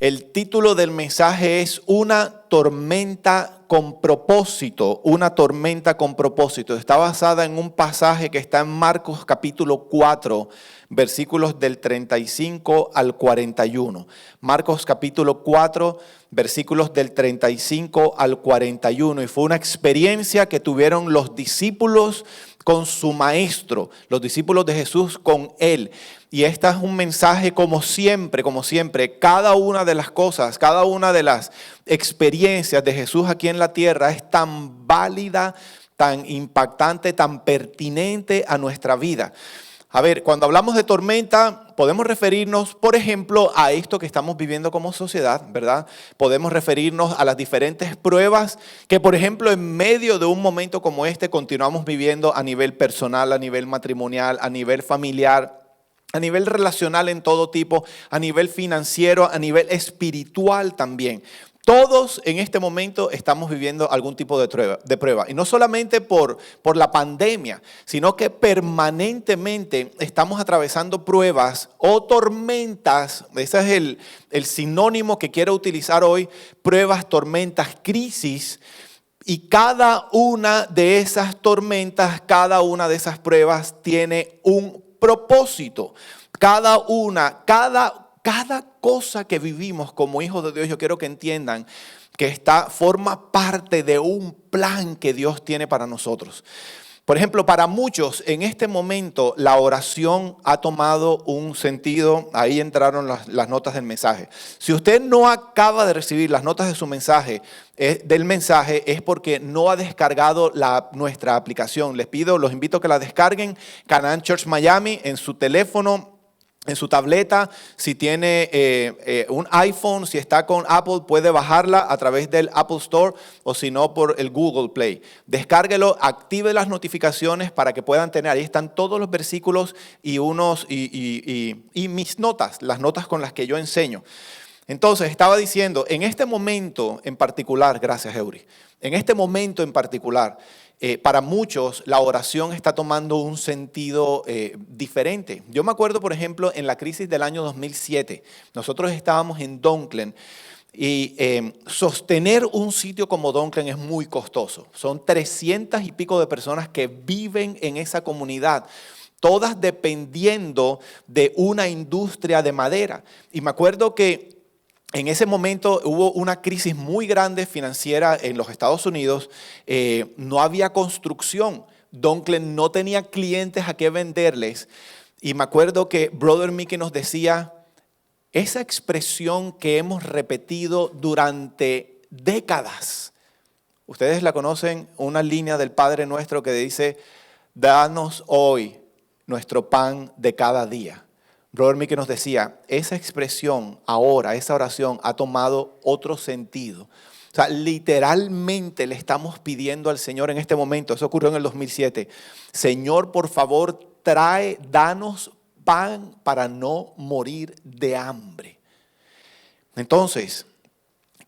El título del mensaje es Una tormenta con propósito, una tormenta con propósito. Está basada en un pasaje que está en Marcos capítulo 4, versículos del 35 al 41. Marcos capítulo 4, versículos del 35 al 41. Y fue una experiencia que tuvieron los discípulos con su maestro, los discípulos de Jesús con él. Y este es un mensaje como siempre, cada una de las cosas, cada una de las experiencias de Jesús aquí en la tierra es tan válida, tan impactante, tan pertinente a nuestra vida. A ver, cuando hablamos de tormenta, podemos referirnos, por ejemplo, a esto que estamos viviendo como sociedad, ¿verdad? Podemos referirnos a las diferentes pruebas que, por ejemplo, en medio de un momento como este, continuamos viviendo a nivel personal, a nivel matrimonial, a nivel familiar, a nivel relacional en todo tipo, a nivel financiero, a nivel espiritual también. Todos en este momento estamos viviendo algún tipo de prueba. Y no solamente por la pandemia, sino que permanentemente estamos atravesando pruebas o tormentas. Ese es el sinónimo que quiero utilizar hoy. Pruebas, tormentas, crisis. Y cada una de esas tormentas, cada una de esas pruebas tiene un propósito. Cada cosa que vivimos como hijos de Dios, yo quiero que entiendan que forma parte de un plan que Dios tiene para nosotros. Por ejemplo, para muchos en este momento la oración ha tomado un sentido, ahí entraron las notas del mensaje. Si usted no acaba de recibir las notas de su mensaje, del mensaje, es porque no ha descargado nuestra aplicación. Los invito a que la descarguen, Canaan Church Miami, en su teléfono, en su tableta. Si tiene un iPhone, si está con Apple, puede bajarla a través del Apple Store o si no por el Google Play. Descárguelo, active las notificaciones para que puedan tener. Ahí están todos los versículos y mis notas, las notas con las que yo enseño. Entonces, estaba diciendo, en este momento en particular, gracias Eury, en este momento en particular, para muchos la oración está tomando un sentido diferente. Yo me acuerdo, por ejemplo, en la crisis del año 2007, nosotros estábamos en Dunklin y sostener un sitio como Dunklin es muy costoso. Son 300 y pico de personas que viven en esa comunidad, todas dependiendo de una industria de madera. Y me acuerdo que en ese momento hubo una crisis muy grande financiera en los Estados Unidos. No había construcción. Dunklin no tenía clientes a qué venderles. Y me acuerdo que Brother Mickey nos decía, esa expresión que hemos repetido durante décadas. Ustedes la conocen, una línea del Padre Nuestro que dice, danos hoy nuestro pan de cada día. Brother Mickey nos decía, esa expresión ahora, esa oración ha tomado otro sentido. O sea, literalmente le estamos pidiendo al Señor en este momento, eso ocurrió en el 2007, Señor, por favor, danos pan para no morir de hambre. Entonces,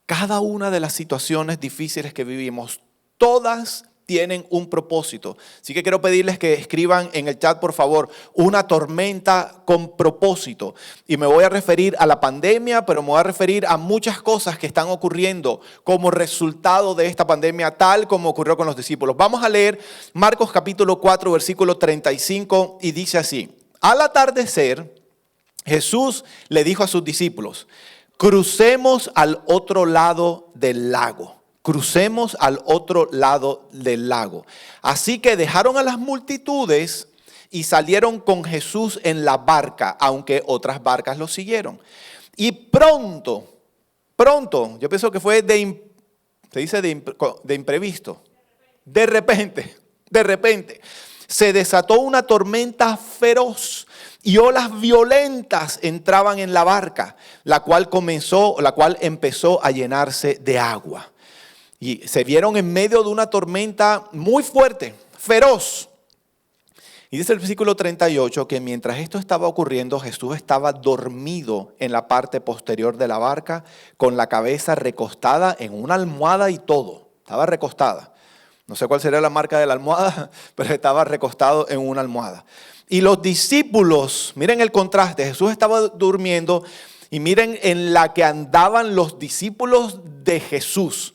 cada una de las situaciones difíciles que vivimos, todas tienen un propósito. Así que quiero pedirles que escriban en el chat, por favor, una tormenta con propósito. Y me voy a referir a la pandemia, pero me voy a referir a muchas cosas que están ocurriendo como resultado de esta pandemia, tal como ocurrió con los discípulos. Vamos a leer Marcos capítulo 4, versículo 35, y dice así. Al atardecer, Jesús le dijo a sus discípulos, crucemos al otro lado del lago. Crucemos al otro lado del lago. Así que dejaron a las multitudes y salieron con Jesús en la barca, aunque otras barcas los siguieron. Y pronto, yo pienso que fue de imprevisto. De repente, se desató una tormenta feroz y olas violentas entraban en la barca, la cual empezó a llenarse de agua. Y se vieron en medio de una tormenta muy fuerte, feroz. Y dice el versículo 38 que mientras esto estaba ocurriendo, Jesús estaba dormido en la parte posterior de la barca, con la cabeza recostada en una almohada y todo. Estaba recostada. No sé cuál sería la marca de la almohada, pero estaba recostado en una almohada. Y los discípulos, miren el contraste, Jesús estaba durmiendo y miren en la que andaban los discípulos de Jesús.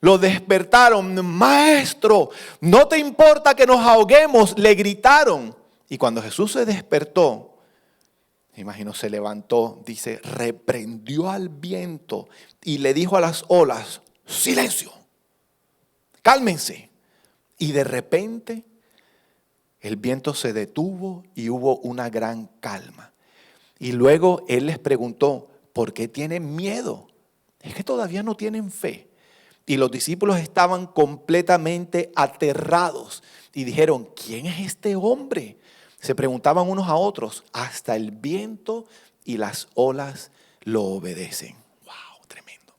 Lo despertaron, maestro, ¿no te importa que nos ahoguemos?, le gritaron. Y cuando Jesús se despertó, imagino, se levantó, dice, reprendió al viento y le dijo a las olas, silencio, cálmense. Y de repente el viento se detuvo y hubo una gran calma. Y luego Él les preguntó, ¿por qué tienen miedo? Es que todavía no tienen fe. Y los discípulos estaban completamente aterrados y dijeron, ¿quién es este hombre? Se preguntaban unos a otros, hasta el viento y las olas lo obedecen. ¡Wow! Tremendo.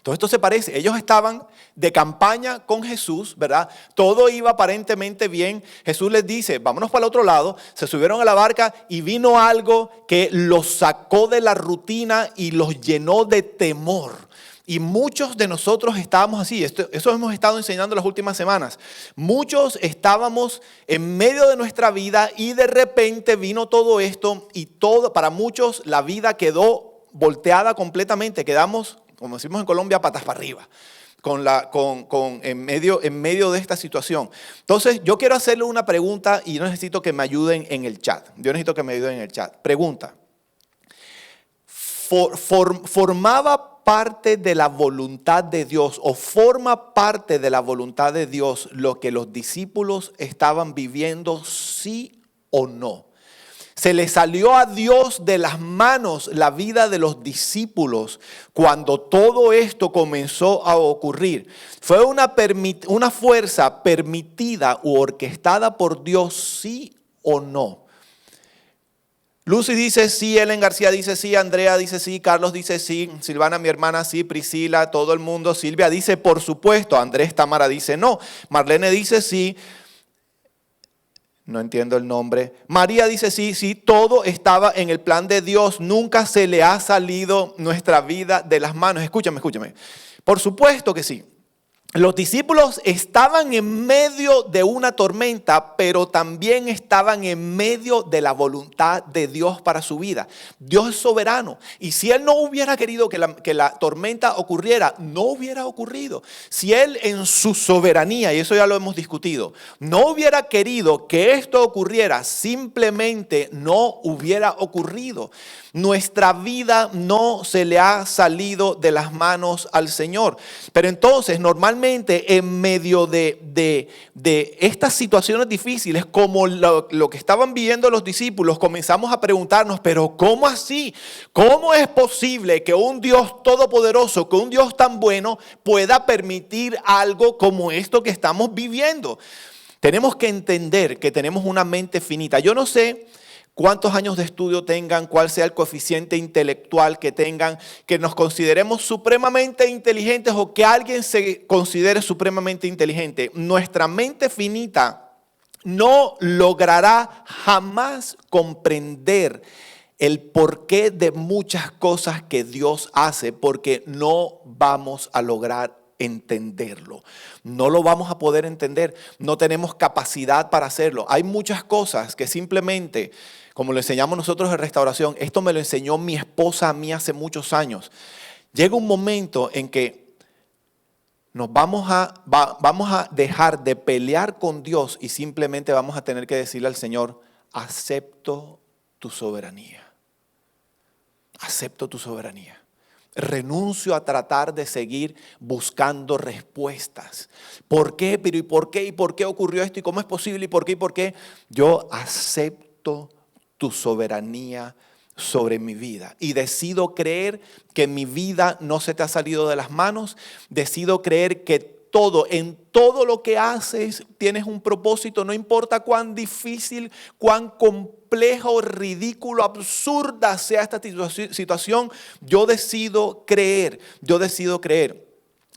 Todo esto se parece. Ellos estaban de campaña con Jesús, ¿verdad? Todo iba aparentemente bien. Jesús les dice, vámonos para el otro lado. Se subieron a la barca y vino algo que los sacó de la rutina y los llenó de temor. Y muchos de nosotros estábamos así, eso hemos estado enseñando las últimas semanas. Muchos estábamos en medio de nuestra vida y de repente vino todo esto y para muchos la vida quedó volteada completamente. Quedamos, como decimos en Colombia, patas para arriba. En medio de esta situación. Entonces, yo quiero hacerle una pregunta y yo necesito que me ayuden en el chat. Pregunta. ¿Formaba parte de la voluntad de Dios o forma parte de la voluntad de Dios lo que los discípulos estaban viviendo, sí o no? Se le salió a Dios de las manos la vida de los discípulos cuando todo esto comenzó a ocurrir. ¿Fue una fuerza permitida u orquestada por Dios, sí o no? Lucy dice sí, Ellen García dice sí, Andrea dice sí, Carlos dice sí, Silvana, mi hermana, sí, Priscila, todo el mundo, Silvia dice por supuesto, Andrés Tamara dice no, Marlene dice sí, no entiendo el nombre, María dice sí, todo estaba en el plan de Dios, nunca se le ha salido nuestra vida de las manos. Escúchame, por supuesto que sí. Los discípulos estaban en medio de una tormenta, pero también estaban en medio de la voluntad de Dios para su vida. Dios es soberano y si Él no hubiera querido que la tormenta ocurriera, no hubiera ocurrido. Si Él en su soberanía, y eso ya lo hemos discutido, no hubiera querido que esto ocurriera, simplemente no hubiera ocurrido. Nuestra vida no se le ha salido de las manos al Señor. Pero entonces, normalmente en medio de estas situaciones difíciles, como lo que estaban viviendo los discípulos, comenzamos a preguntarnos, pero ¿cómo así? ¿Cómo es posible que un Dios todopoderoso, que un Dios tan bueno, pueda permitir algo como esto que estamos viviendo? Tenemos que entender que tenemos una mente finita. Yo no sé cuántos años de estudio tengan, cuál sea el coeficiente intelectual que tengan, que nos consideremos supremamente inteligentes o que alguien se considere supremamente inteligente. Nuestra mente finita no logrará jamás comprender el porqué de muchas cosas que Dios hace, porque no vamos a lograr entenderlo. No lo vamos a poder entender, no tenemos capacidad para hacerlo. Hay muchas cosas que simplemente, como lo enseñamos nosotros en restauración, esto me lo enseñó mi esposa a mí hace muchos años. Llega un momento en que vamos a dejar de pelear con Dios y simplemente vamos a tener que decirle al Señor, acepto tu soberanía. Acepto tu soberanía. Renuncio a tratar de seguir buscando respuestas. ¿Por qué? Pero ¿y por qué? ¿Y por qué ocurrió esto? ¿Y cómo es posible? ¿Y por qué? ¿Y por qué? Yo acepto tu soberanía sobre mi vida y decido creer que mi vida no se te ha salido de las manos. Decido creer que en todo lo que haces tienes un propósito, no importa cuán difícil, cuán complejo, ridículo, absurda sea esta situación, yo decido creer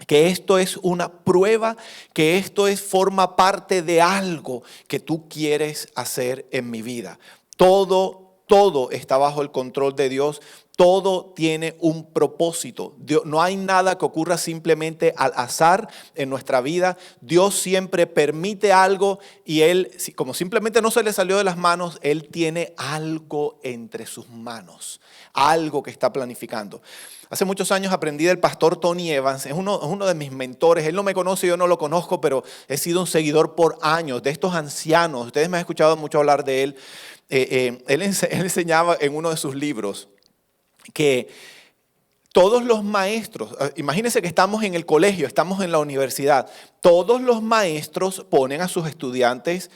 que esto es una prueba, que esto forma parte de algo que tú quieres hacer en mi vida. Todo está bajo el control de Dios. Todo tiene un propósito. No hay nada que ocurra simplemente al azar en nuestra vida. Dios siempre permite algo y Él, como simplemente no se le salió de las manos, Él tiene algo entre sus manos, algo que está planificando. Hace muchos años aprendí del pastor Tony Evans, es uno de mis mentores. Él no me conoce, yo no lo conozco, pero he sido un seguidor por años de estos ancianos. Ustedes me han escuchado mucho hablar de él. Él enseñaba en uno de sus libros que todos los maestros, imagínense que estamos en el colegio, estamos en la universidad, todos los maestros ponen a sus estudiantes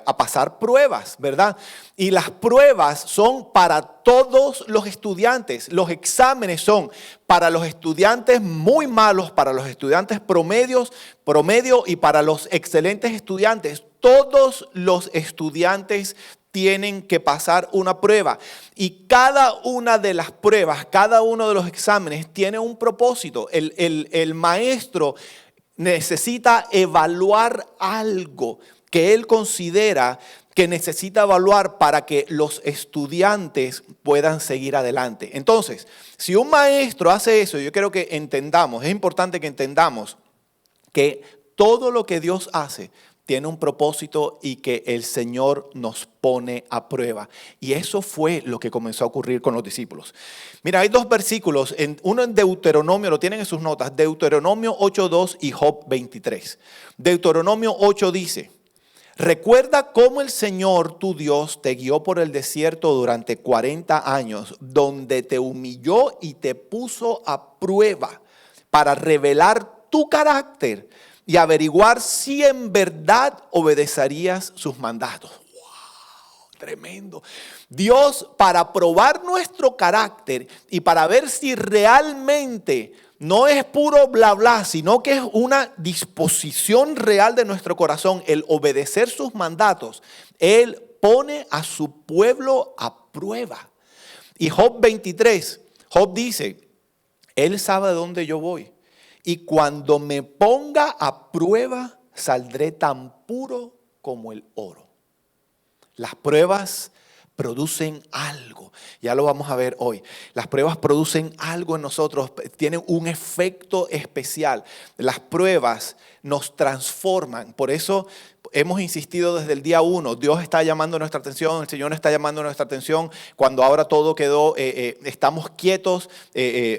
a pasar pruebas, ¿verdad? Y las pruebas son para todos los estudiantes, los exámenes son para los estudiantes muy malos, para los estudiantes promedio y para los excelentes estudiantes. Todos los estudiantes tienen que pasar una prueba y cada una de las pruebas, cada uno de los exámenes tiene un propósito. El maestro necesita evaluar algo que él considera que necesita evaluar para que los estudiantes puedan seguir adelante. Entonces, si un maestro hace eso, yo quiero que entendamos, es importante que entendamos que todo lo que Dios hace tiene un propósito y que el Señor nos pone a prueba. Y eso fue lo que comenzó a ocurrir con los discípulos. Mira, hay dos versículos, uno en Deuteronomio, lo tienen en sus notas, Deuteronomio 8:2 y Job 23. Deuteronomio 8 dice: recuerda cómo el Señor tu Dios te guió por el desierto durante 40 años, donde te humilló y te puso a prueba para revelar tu carácter y averiguar si en verdad obedecerías sus mandatos. ¡Wow! Tremendo. Dios, para probar nuestro carácter y para ver si realmente no es puro bla bla, sino que es una disposición real de nuestro corazón el obedecer sus mandatos, Él pone a su pueblo a prueba. Y Job 23, Job dice: Él sabe a dónde yo voy. Y cuando me ponga a prueba, saldré tan puro como el oro. Las pruebas producen algo. Ya lo vamos a ver hoy. Las pruebas producen algo en nosotros, tienen un efecto especial. Las pruebas nos transforman. Por eso hemos insistido desde el día 1. Dios está llamando nuestra atención, el Señor está llamando nuestra atención. Cuando ahora todo quedó, estamos quietos,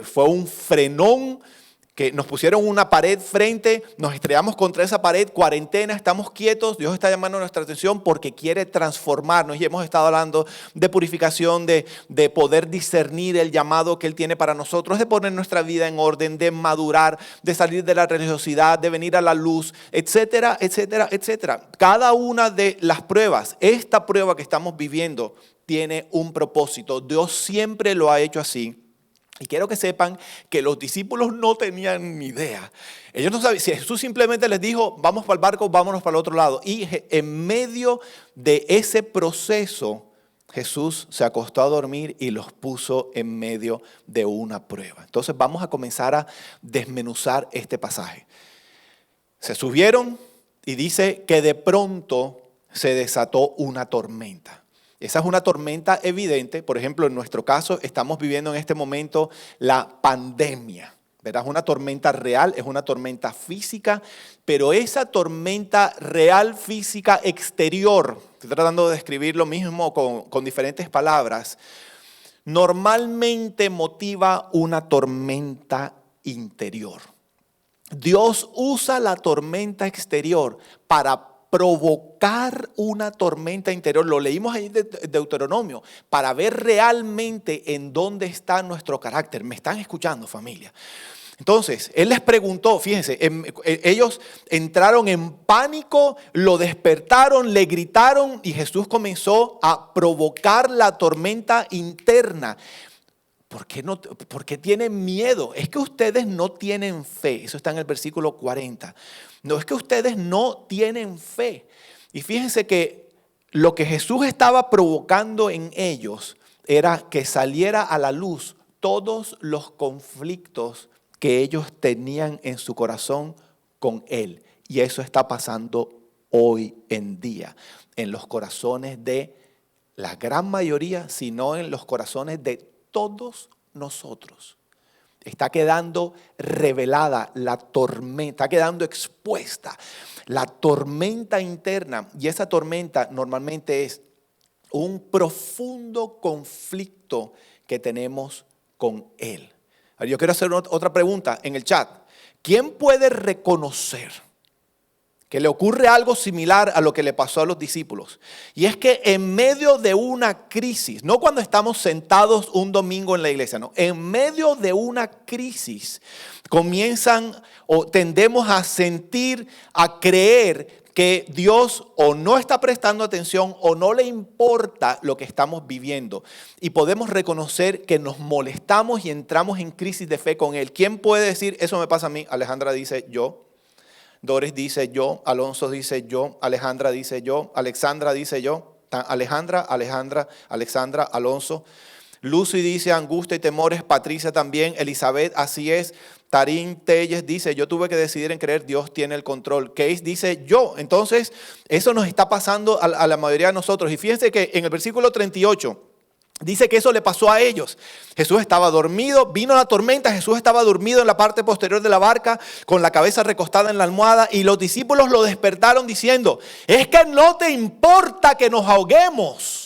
fue un frenón. Que nos pusieron una pared frente, nos estrellamos contra esa pared, cuarentena, estamos quietos. Dios está llamando nuestra atención porque quiere transformarnos y hemos estado hablando de purificación, de poder discernir el llamado que Él tiene para nosotros, de poner nuestra vida en orden, de madurar, de salir de la religiosidad, de venir a la luz, etcétera, etcétera, etcétera. Cada una de las pruebas, esta prueba que estamos viviendo tiene un propósito. Dios siempre lo ha hecho así. Y quiero que sepan que los discípulos no tenían ni idea. Ellos no sabían, si Jesús simplemente les dijo, vamos para el barco, vámonos para el otro lado. Y en medio de ese proceso, Jesús se acostó a dormir y los puso en medio de una prueba. Entonces vamos a comenzar a desmenuzar este pasaje. Se subieron y dice que de pronto se desató una tormenta. Esa es una tormenta evidente. Por ejemplo, en nuestro caso estamos viviendo en este momento la pandemia, ¿verdad? Es una tormenta real, es una tormenta física, pero esa tormenta real, física, exterior, estoy tratando de describir lo mismo con diferentes palabras, normalmente motiva una tormenta interior. Dios usa la tormenta exterior para provocar una tormenta interior. Lo leímos ahí de Deuteronomio, para ver realmente en dónde está nuestro carácter. ¿Me están escuchando, familia? Entonces, Él les preguntó, fíjense, ellos entraron en pánico, lo despertaron, le gritaron y Jesús comenzó a provocar la tormenta interna. ¿Por qué tienen miedo? Es que ustedes no tienen fe. Eso está en el versículo 40. No, es que ustedes no tienen fe. Y fíjense que lo que Jesús estaba provocando en ellos era que saliera a la luz todos los conflictos que ellos tenían en su corazón con Él. Y eso está pasando hoy en día en los corazones de la gran mayoría, sino en los corazones de todos nosotros. Está quedando revelada la tormenta, está quedando expuesta la tormenta interna. Y esa tormenta normalmente es un profundo conflicto que tenemos con Él. Yo quiero hacer otra pregunta en el chat. ¿Quién puede reconocer que le ocurre algo similar a lo que le pasó a los discípulos? Y es que en medio de una crisis, no cuando estamos sentados un domingo en la iglesia, no, en medio de una crisis comienzan o tendemos a sentir, a creer que Dios o no está prestando atención o no le importa lo que estamos viviendo. Y podemos reconocer que nos molestamos y entramos en crisis de fe con Él. ¿Quién puede decir, eso me pasa a mí? Alejandra dice, yo. Doris dice, yo. Alonso dice, yo. Alejandra dice, yo. Alexandra dice, yo. Alejandra, Alonso. Lucy dice, angustia y temores. Patricia también. Elizabeth, así es. Tarín Telles dice, yo tuve que decidir en creer, Dios tiene el control. Case dice, yo. Entonces, eso nos está pasando a la mayoría de nosotros. Y fíjense que en el versículo 38 dice que eso le pasó a ellos. Jesús estaba dormido, vino la tormenta, Jesús estaba dormido en la parte posterior de la barca, con la cabeza recostada en la almohada, y los discípulos lo despertaron diciendo, es que no te importa que nos ahoguemos.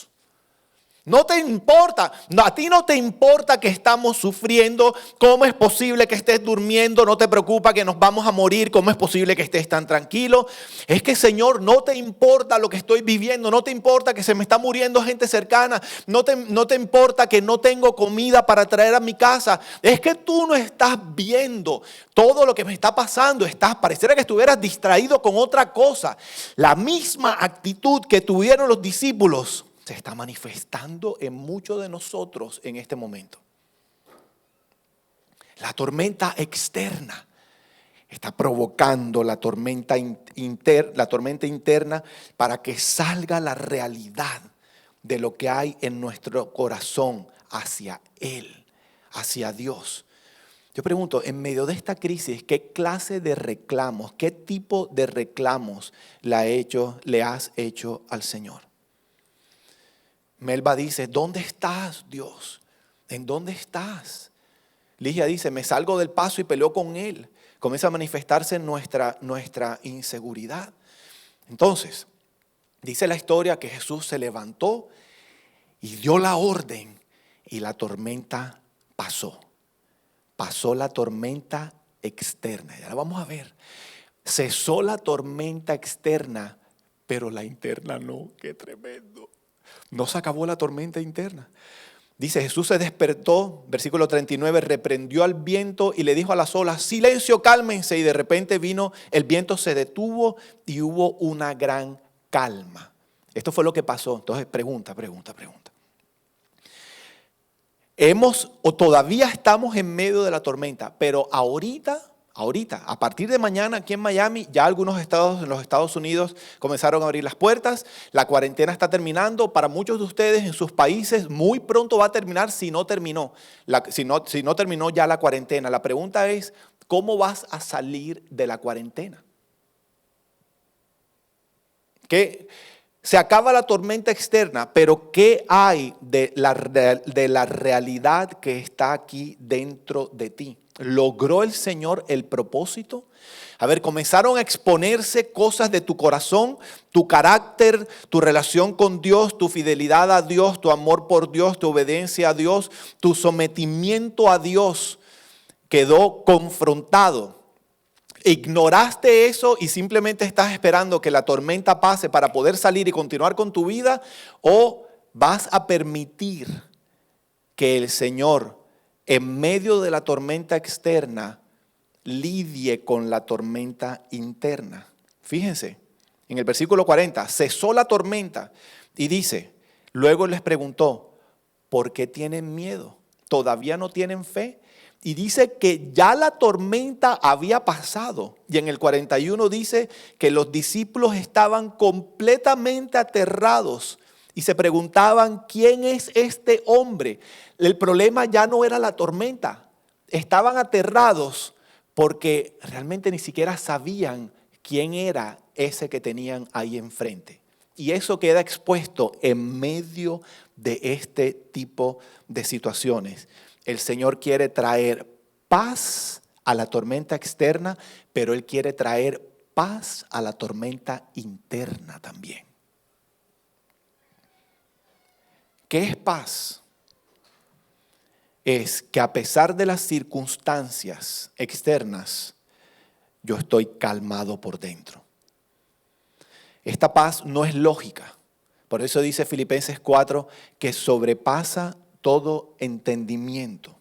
No te importa, a ti no te importa que estamos sufriendo, cómo es posible que estés durmiendo, no te preocupa que nos vamos a morir, cómo es posible que estés tan tranquilo. Es que Señor, no te importa lo que estoy viviendo, no te importa que se me está muriendo gente cercana, no te importa que no tengo comida para traer a mi casa. Es que tú no estás viendo todo lo que me está pasando, pareciera que estuvieras distraído con otra cosa. La misma actitud que tuvieron los discípulos se está manifestando en muchos de nosotros en este momento. La tormenta externa está provocando la tormenta interna para que salga la realidad de lo que hay en nuestro corazón hacia Él, hacia Dios. Yo pregunto, en medio de esta crisis, ¿qué clase de reclamos, qué tipo de reclamos le has hecho al Señor? Melba dice, ¿dónde estás, Dios? ¿En dónde estás? Ligia dice, me salgo del paso y peleo con Él. Comienza a manifestarse nuestra inseguridad. Entonces, dice la historia que Jesús se levantó y dio la orden y la tormenta pasó. Pasó la tormenta externa. Ya la vamos a ver. Cesó la tormenta externa, pero la interna no. ¡Qué tremendo! No se acabó la tormenta interna. Dice, Jesús se despertó, versículo 39, reprendió al viento y le dijo a las olas, silencio, cálmense. Y de repente el viento se detuvo y hubo una gran calma. Esto fue lo que pasó. Entonces, pregunta. Todavía estamos en medio de la tormenta, pero ahorita, a partir de mañana aquí en Miami, ya algunos estados en los Estados Unidos comenzaron a abrir las puertas. La cuarentena está terminando. Para muchos de ustedes en sus países muy pronto va a terminar si no terminó. Si no terminó ya la cuarentena. La pregunta es, ¿cómo vas a salir de la cuarentena? Se acaba la tormenta externa, pero ¿qué hay de la realidad que está aquí dentro de ti? ¿Logró el Señor el propósito? A ver, comenzaron a exponerse cosas de tu corazón, tu carácter, tu relación con Dios, tu fidelidad a Dios, tu amor por Dios, tu obediencia a Dios, tu sometimiento a Dios quedó confrontado. ¿Ignoraste eso y simplemente estás esperando que la tormenta pase para poder salir y continuar con tu vida? ¿O vas a permitir que el Señor, en medio de la tormenta externa, lidie con la tormenta interna? Fíjense, en el versículo 40, cesó la tormenta y dice, luego les preguntó, ¿por qué tienen miedo? ¿Todavía no tienen fe? Y dice que ya la tormenta había pasado. Y en el 41 dice que los discípulos estaban completamente aterrados y se preguntaban, ¿quién es este hombre? El problema ya no era la tormenta. Estaban aterrados porque realmente ni siquiera sabían quién era ese que tenían ahí enfrente. Y eso queda expuesto en medio de este tipo de situaciones. El Señor quiere traer paz a la tormenta externa, pero Él quiere traer paz a la tormenta interna también. ¿Qué es paz? Es que a pesar de las circunstancias externas, yo estoy calmado por dentro. Esta paz no es lógica. Por eso dice Filipenses 4 que sobrepasa todo entendimiento.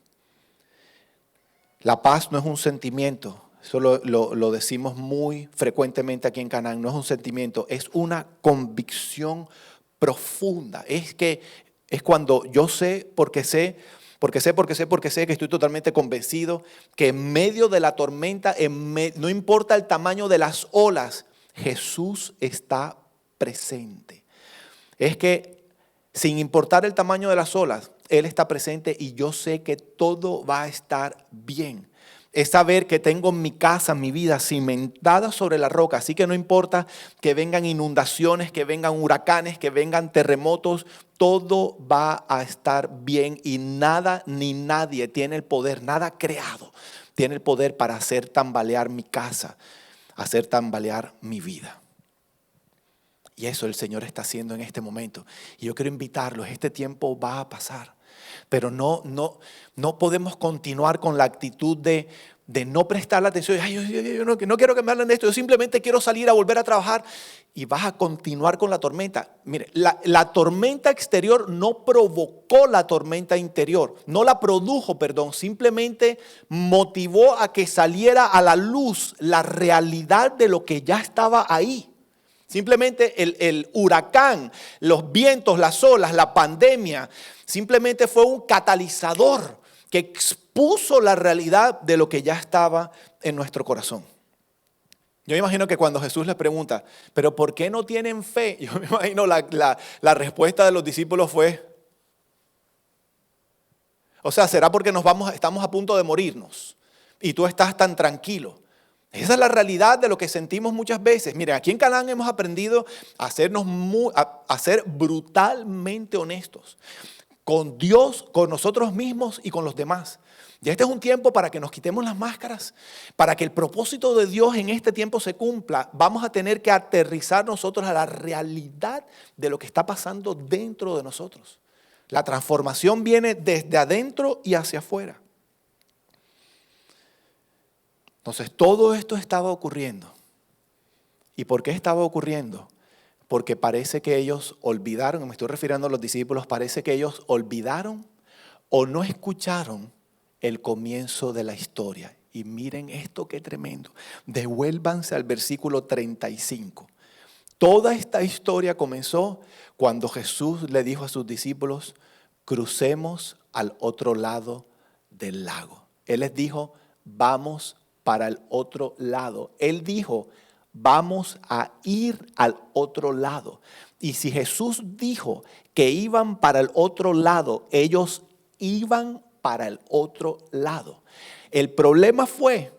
La paz no es un sentimiento. Eso lo decimos muy frecuentemente aquí en Canaán. No es un sentimiento, es una convicción profunda. Es cuando yo sé, porque sé que estoy totalmente convencido que en medio de la tormenta, no importa el tamaño de las olas, Jesús está presente. Es que sin importar el tamaño de las olas, Él está presente y yo sé que todo va a estar bien. Es saber que tengo mi casa, mi vida cimentada sobre la roca. Así que no importa que vengan inundaciones, que vengan huracanes, que vengan terremotos. Todo va a estar bien y nada ni nadie tiene el poder, nada creado tiene el poder para hacer tambalear mi casa, hacer tambalear mi vida. Y eso el Señor está haciendo en este momento. Y yo quiero invitarlos, este tiempo va a pasar. Pero no podemos continuar con la actitud de no prestar la atención. Ay, yo no quiero que me hablen de esto, yo simplemente quiero salir a volver a trabajar. Y vas a continuar con la tormenta. Mire, la tormenta exterior no provocó la tormenta interior, no la produjo, simplemente motivó a que saliera a la luz la realidad de lo que ya estaba ahí. Simplemente el huracán, los vientos, las olas, la pandemia, simplemente fue un catalizador que expuso la realidad de lo que ya estaba en nuestro corazón. Yo me imagino que cuando Jesús les pregunta, ¿pero por qué no tienen fe? Yo me imagino la respuesta de los discípulos fue, o sea, ¿será porque estamos a punto de morirnos y tú estás tan tranquilo? Esa es la realidad de lo que sentimos muchas veces. Miren, aquí en Canaán hemos aprendido a ser brutalmente honestos con Dios, con nosotros mismos y con los demás. Y este es un tiempo para que nos quitemos las máscaras, para que el propósito de Dios en este tiempo se cumpla. Vamos a tener que aterrizar nosotros a la realidad de lo que está pasando dentro de nosotros. La transformación viene desde adentro y hacia afuera. Entonces todo esto estaba ocurriendo. ¿Y por qué estaba ocurriendo? Porque parece que ellos olvidaron, me estoy refiriendo a los discípulos, parece que ellos olvidaron o no escucharon el comienzo de la historia. Y miren esto qué tremendo. Devuélvanse al versículo 35. Toda esta historia comenzó cuando Jesús le dijo a sus discípulos, crucemos al otro lado del lago. Él les dijo, vamos para el otro lado. Él dijo, vamos a ir al otro lado. Y si Jesús dijo que iban para el otro lado, ellos iban para el otro lado. El problema fue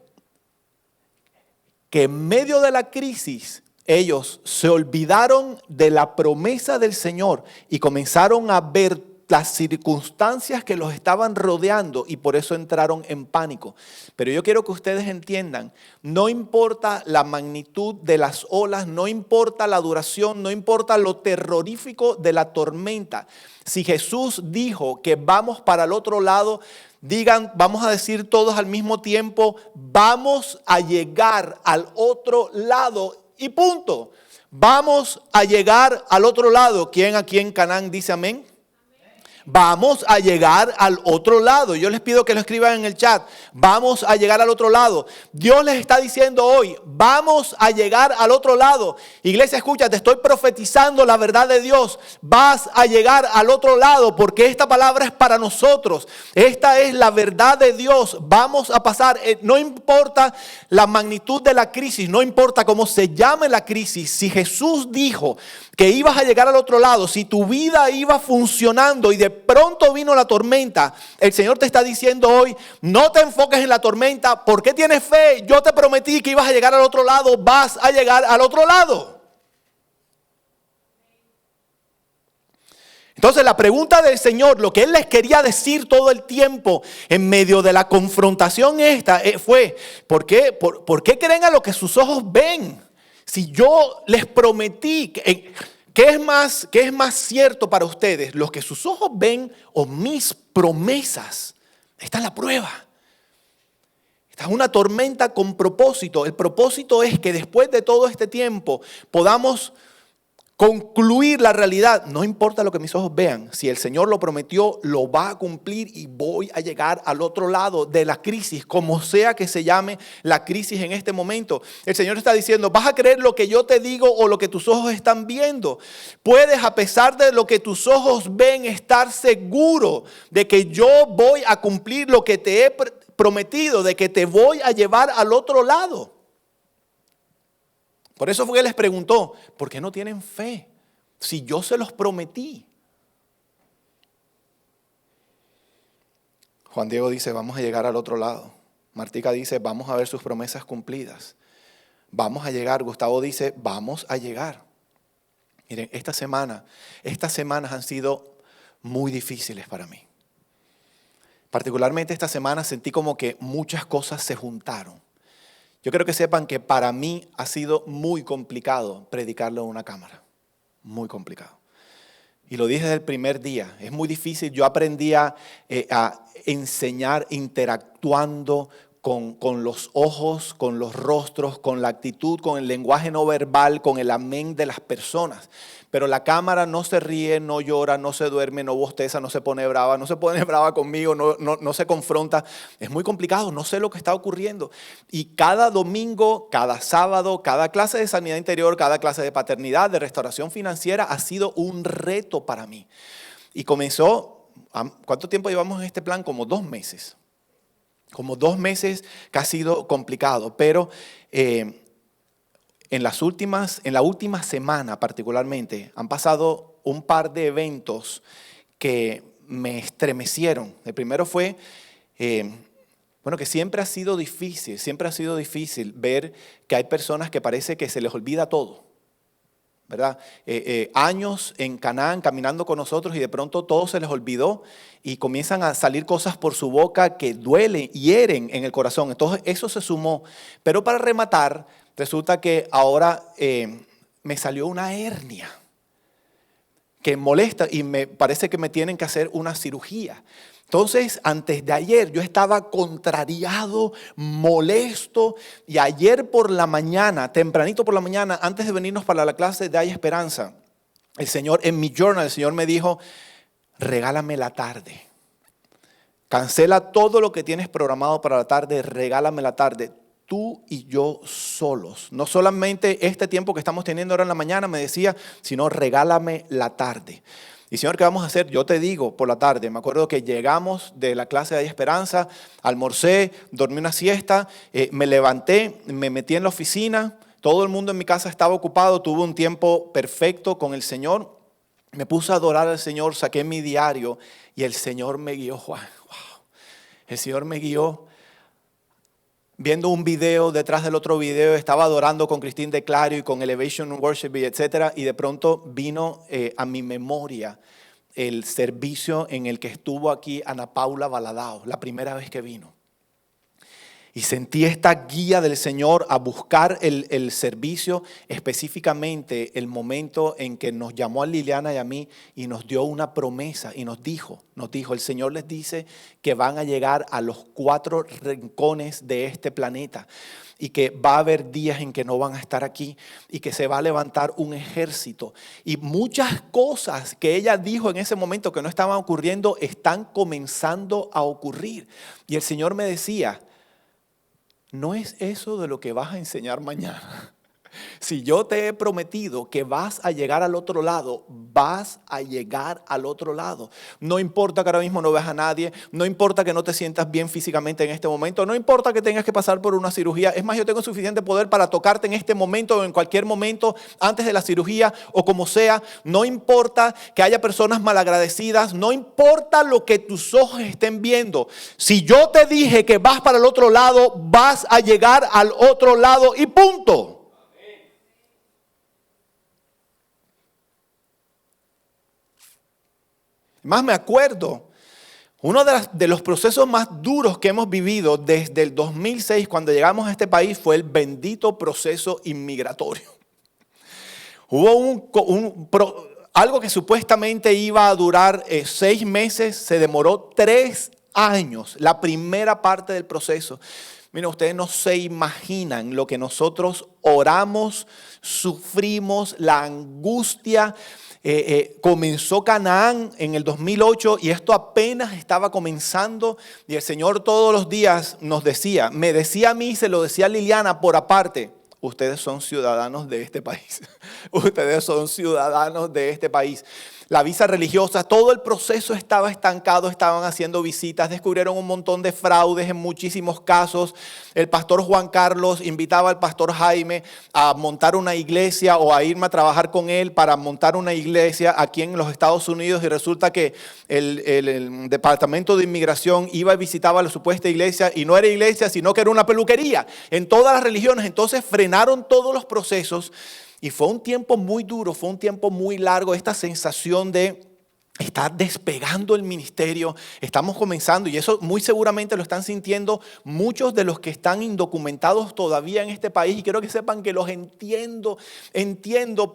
que en medio de la crisis, ellos se olvidaron de la promesa del Señor y comenzaron a ver las circunstancias que los estaban rodeando y por eso entraron en pánico. Pero yo quiero que ustedes entiendan, no importa la magnitud de las olas, no importa la duración, no importa lo terrorífico de la tormenta. Si Jesús dijo que vamos para el otro lado, vamos a decir todos al mismo tiempo, vamos a llegar al otro lado y punto. Vamos a llegar al otro lado. ¿Quién aquí en Canaán dice amén? Vamos a llegar al otro lado. Yo les pido que lo escriban en el chat. Vamos a llegar al otro lado. Dios les está diciendo hoy, vamos a llegar al otro lado. Iglesia, escucha, te estoy profetizando la verdad de Dios. Vas a llegar al otro lado porque esta palabra es para nosotros. Esta es la verdad de Dios. Vamos a pasar. No importa la magnitud de la crisis, no importa cómo se llame la crisis. Si Jesús dijo que ibas a llegar al otro lado, si tu vida iba funcionando y de pronto vino la tormenta, el Señor te está diciendo hoy, no te enfoques en la tormenta, porque tienes fe, yo te prometí que ibas a llegar al otro lado, vas a llegar al otro lado. Entonces la pregunta del Señor, lo que Él les quería decir todo el tiempo en medio de la confrontación fue, ¿por qué creen a lo que sus ojos ven? Si yo les prometí, ¿qué es más cierto para ustedes? ¿Lo que sus ojos ven o mis promesas? Esta es la prueba. Esta es una tormenta con propósito. El propósito es que después de todo este tiempo podamos concluir la realidad. No importa lo que mis ojos vean, si el Señor lo prometió, lo va a cumplir y voy a llegar al otro lado de la crisis, como sea que se llame la crisis en este momento. El Señor está diciendo, ¿vas a creer lo que yo te digo o lo que tus ojos están viendo? Puedes, a pesar de lo que tus ojos ven, estar seguro de que yo voy a cumplir lo que te he prometido, de que te voy a llevar al otro lado. Por eso fue que les preguntó, ¿por qué no tienen fe? Si yo se los prometí. Juan Diego dice, vamos a llegar al otro lado. Martica dice, vamos a ver sus promesas cumplidas. Vamos a llegar. Gustavo dice, vamos a llegar. Miren, estas semanas han sido muy difíciles para mí. Particularmente esta semana sentí como que muchas cosas se juntaron. Yo quiero que sepan que para mí ha sido muy complicado predicarlo en una cámara. Muy complicado. Y lo dije desde el primer día. Es muy difícil. Yo aprendí a enseñar interactuando con los ojos, con los rostros, con la actitud, con el lenguaje no verbal, con el amén de las personas. Pero la cámara no se ríe, no llora, no se duerme, no bosteza, no se pone brava conmigo, no se confronta. Es muy complicado, no sé lo que está ocurriendo. Y cada domingo, cada sábado, cada clase de sanidad interior, cada clase de paternidad, de restauración financiera ha sido un reto para mí. Y comenzó, ¿cuánto tiempo llevamos en este plan? Como 2 meses. Como 2 meses que ha sido complicado, pero en la última semana particularmente, han pasado un par de eventos que me estremecieron. El primero fue, que siempre ha sido difícil ver que hay personas que parece que se les olvida todo, ¿verdad? Años en Canaán caminando con nosotros y de pronto todo se les olvidó y comienzan a salir cosas por su boca que duelen, hieren en el corazón. Entonces eso se sumó. Pero para rematar, resulta que ahora me salió una hernia que molesta y me parece que me tienen que hacer una cirugía. Entonces, antes de ayer yo estaba contrariado, molesto, y ayer por la mañana, tempranito por la mañana, antes de venirnos para la clase de Hay Esperanza, el Señor, en mi journal, el Señor me dijo, regálame la tarde. Cancela todo lo que tienes programado para la tarde, regálame la tarde. Tú y yo solos. No solamente este tiempo que estamos teniendo ahora en la mañana, me decía, sino regálame la tarde. Y Señor, ¿qué vamos a hacer? Yo te digo por la tarde. Me acuerdo que llegamos de la clase de Hay Esperanza, almorcé, dormí una siesta, me levanté, me metí en la oficina. Todo el mundo en mi casa estaba ocupado. Tuve un tiempo perfecto con el Señor. Me puse a adorar al Señor, saqué mi diario y el Señor me guió. Juan, wow. El Señor me guió. Viendo un video detrás del otro video, estaba adorando con Cristín de Clario y con Elevation Worship, etcétera, y de pronto vino a mi memoria el servicio en el que estuvo aquí Ana Paula Baladao, la primera vez que vino. Y sentí esta guía del Señor a buscar el servicio, específicamente el momento en que nos llamó a Liliana y a mí y nos dio una promesa y nos dijo, el Señor les dice que van a llegar a los 4 rincones de este planeta y que va a haber días en que no van a estar aquí y que se va a levantar un ejército. Y muchas cosas que ella dijo en ese momento que no estaban ocurriendo están comenzando a ocurrir. Y el Señor me decía, no es eso de lo que vas a enseñar mañana. Si yo te he prometido que vas a llegar al otro lado, vas a llegar al otro lado. No importa que ahora mismo no veas a nadie, no importa que no te sientas bien físicamente en este momento, no importa que tengas que pasar por una cirugía. Es más, yo tengo suficiente poder para tocarte en este momento o en cualquier momento antes de la cirugía o como sea. No importa que haya personas malagradecidas, no importa lo que tus ojos estén viendo. Si yo te dije que vas para el otro lado, vas a llegar al otro lado y punto. Más me acuerdo, uno de los procesos más duros que hemos vivido desde el 2006, cuando llegamos a este país, fue el bendito proceso inmigratorio. Hubo algo que supuestamente iba a durar 6 meses, se demoró 3 años, la primera parte del proceso. Miren, ustedes no se imaginan lo que nosotros oramos, sufrimos, la angustia. Comenzó Canaán en el 2008 y esto apenas estaba comenzando y el Señor todos los días nos decía, me decía a mí, se lo decía a Liliana por aparte, ustedes son ciudadanos de este país, ustedes son ciudadanos de este país. La visa religiosa, todo el proceso estaba estancado, estaban haciendo visitas, descubrieron un montón de fraudes en muchísimos casos. El pastor Juan Carlos invitaba al pastor Jaime a montar una iglesia o a irme a trabajar con él para montar una iglesia aquí en los Estados Unidos y resulta que el departamento de inmigración iba y visitaba la supuesta iglesia y no era iglesia, sino que era una peluquería en todas las religiones. Entonces frenaron todos los procesos. Y fue un tiempo muy duro, fue un tiempo muy largo, esta sensación de estar despegando el ministerio, estamos comenzando y eso muy seguramente lo están sintiendo muchos de los que están indocumentados todavía en este país y quiero que sepan que los entiendo,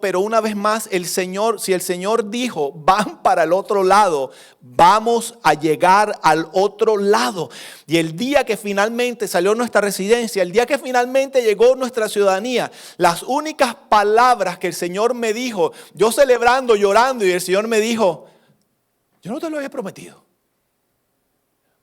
pero una vez más el Señor, si el Señor dijo, van para el otro lado, vamos a llegar al otro lado. Y el día que finalmente salió nuestra residencia, el día que finalmente llegó nuestra ciudadanía, las únicas palabras que el Señor me dijo, yo celebrando, llorando y el Señor me dijo, yo no te lo había prometido.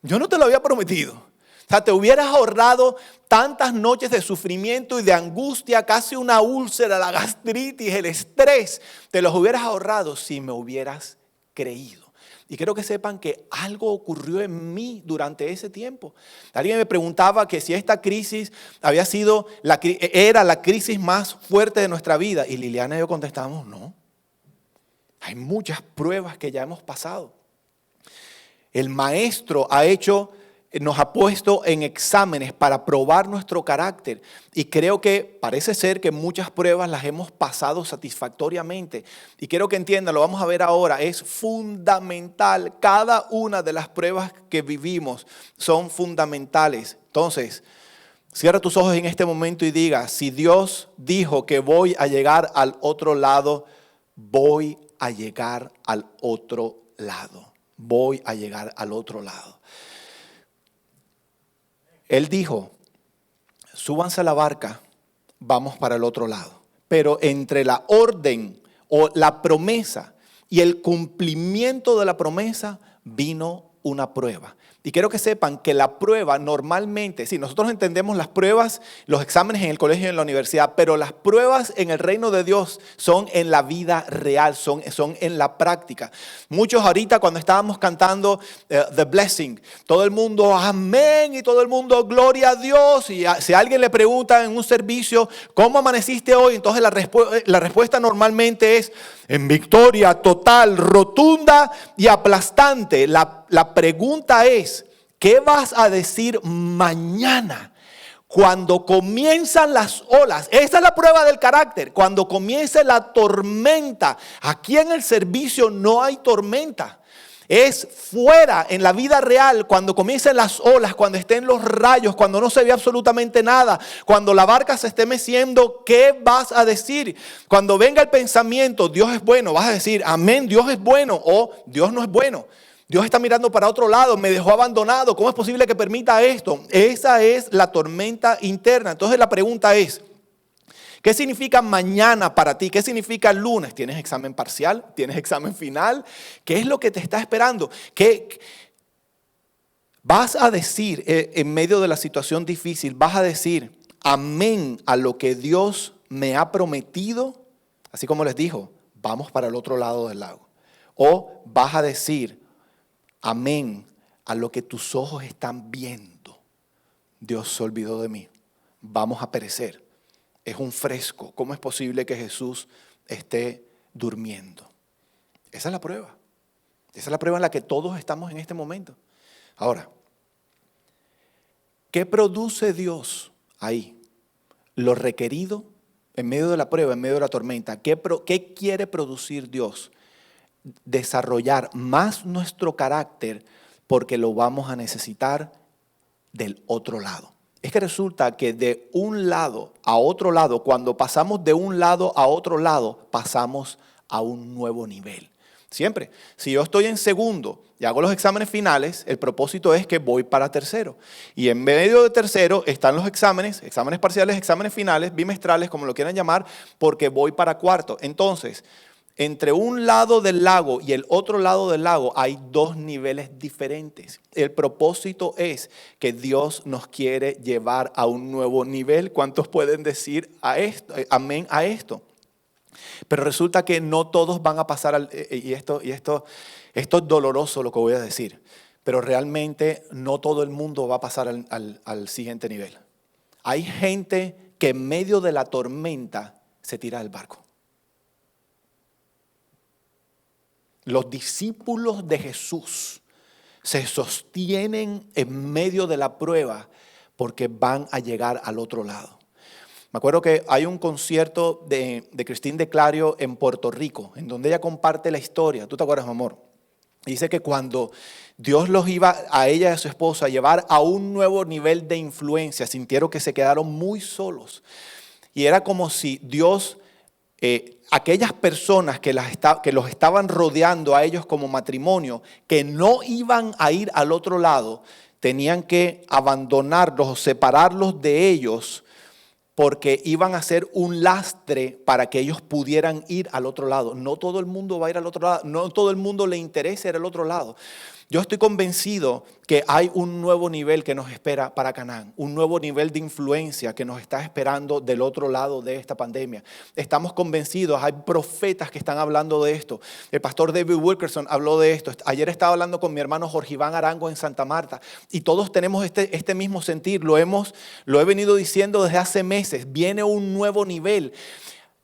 Yo no te lo había prometido. O sea, te hubieras ahorrado tantas noches de sufrimiento y de angustia, casi una úlcera, la gastritis, el estrés. Te los hubieras ahorrado si me hubieras creído. Y quiero que sepan que algo ocurrió en mí durante ese tiempo. Alguien me preguntaba que si esta crisis era la crisis más fuerte de nuestra vida. Y Liliana y yo contestamos, no. Hay muchas pruebas que ya hemos pasado. El maestro nos ha puesto en exámenes para probar nuestro carácter. Y creo que parece ser que muchas pruebas las hemos pasado satisfactoriamente. Y quiero que entiendan, lo vamos a ver ahora, es fundamental. Cada una de las pruebas que vivimos son fundamentales. Entonces, cierra tus ojos en este momento y diga, si Dios dijo que voy a llegar al otro lado, voy a llegar al otro lado. Voy a llegar al otro lado. Él dijo, súbanse a la barca, vamos para el otro lado. Pero entre la orden o la promesa y el cumplimiento de la promesa vino una prueba. Y quiero que sepan que la prueba normalmente, sí, nosotros entendemos las pruebas, los exámenes en el colegio y en la universidad, pero las pruebas en el reino de Dios son en la vida real, son en la práctica. Muchos ahorita cuando estábamos cantando The Blessing, todo el mundo amén y todo el mundo gloria a Dios. Y si a alguien le pregunta en un servicio, ¿cómo amaneciste hoy? Entonces la respuesta normalmente es en victoria total, rotunda y aplastante. La pregunta es, ¿qué vas a decir mañana? Cuando comienzan las olas, esa es la prueba del carácter. Cuando comience la tormenta, aquí en el servicio no hay tormenta. Es fuera, en la vida real, cuando comiencen las olas, cuando estén los rayos, cuando no se ve absolutamente nada, cuando la barca se esté meciendo, ¿qué vas a decir? Cuando venga el pensamiento, Dios es bueno, vas a decir, amén, Dios es bueno, o Dios no es bueno. Dios está mirando para otro lado, me dejó abandonado, ¿cómo es posible que permita esto? Esa es la tormenta interna. Entonces la pregunta es, ¿qué significa mañana para ti? ¿Qué significa lunes? ¿Tienes examen parcial? ¿Tienes examen final? ¿Qué es lo que te está esperando? ¿Qué vas a decir en medio de la situación difícil? ¿Vas a decir amén a lo que Dios me ha prometido? Así como les dijo, vamos para el otro lado del lago. ¿O vas a decir amén a lo que tus ojos están viendo? Dios se olvidó de mí. Vamos a perecer. Es un fresco. ¿Cómo es posible que Jesús esté durmiendo? Esa es la prueba. Esa es la prueba en la que todos estamos en este momento. Ahora, ¿qué produce Dios ahí? Lo requerido en medio de la prueba, en medio de la tormenta. ¿Qué quiere producir Dios? desarrollar más nuestro carácter porque lo vamos a necesitar del otro lado. Es que resulta que de un lado a otro lado, cuando pasamos de un lado a otro lado, pasamos a un nuevo nivel. Siempre, si yo estoy en segundo y hago los exámenes finales, el propósito es que voy para tercero. Y en medio de tercero están los exámenes parciales, exámenes finales, bimestrales, como lo quieran llamar, porque voy para cuarto. Entonces, entre un lado del lago y el otro lado del lago hay dos niveles diferentes. El propósito es que Dios nos quiere llevar a un nuevo nivel. ¿Cuántos pueden decir amén a esto? Pero resulta que no todos van a pasar, esto es doloroso lo que voy a decir, pero realmente no todo el mundo va a pasar al siguiente nivel. Hay gente que en medio de la tormenta se tira del barco. Los discípulos de Jesús se sostienen en medio de la prueba porque van a llegar al otro lado. Me acuerdo que hay un concierto de Cristín de Clario en Puerto Rico, en donde ella comparte la historia. ¿Tú te acuerdas, mi amor? Dice que cuando Dios los iba a ella y a su esposa a llevar a un nuevo nivel de influencia, sintieron que se quedaron muy solos. Y era como si Dios, aquellas personas que los estaban rodeando a ellos como matrimonio, que no iban a ir al otro lado, tenían que abandonarlos o separarlos de ellos, porque iban a ser un lastre para que ellos pudieran ir al otro lado. No todo el mundo va a ir al otro lado, no todo el mundo le interesa ir al otro lado. Yo estoy convencido que hay un nuevo nivel que nos espera para Canaán, un nuevo nivel de influencia que nos está esperando del otro lado de esta pandemia. Estamos convencidos, hay profetas que están hablando de esto. El pastor David Wilkerson habló de esto. Ayer estaba hablando con mi hermano Jorge Iván Arango en Santa Marta y todos tenemos este mismo sentir. Lo he venido diciendo desde hace meses. Viene un nuevo nivel.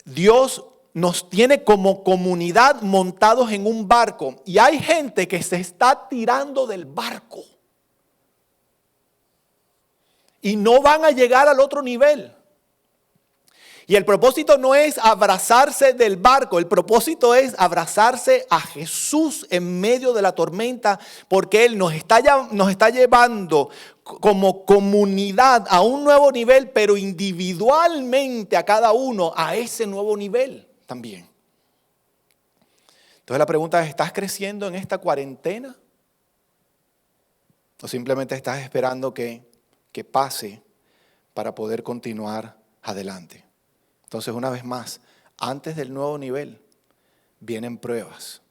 Dios nos tiene como comunidad montados en un barco y hay gente que se está tirando del barco y no van a llegar al otro nivel. Y el propósito no es abrazarse del barco, el propósito es abrazarse a Jesús en medio de la tormenta, porque Él nos está llevando como comunidad a un nuevo nivel, pero individualmente a cada uno a ese nuevo nivel también. Entonces la pregunta es, ¿estás creciendo en esta cuarentena? ¿O simplemente estás esperando que pase para poder continuar adelante? Entonces, una vez más, antes del nuevo nivel vienen pruebas.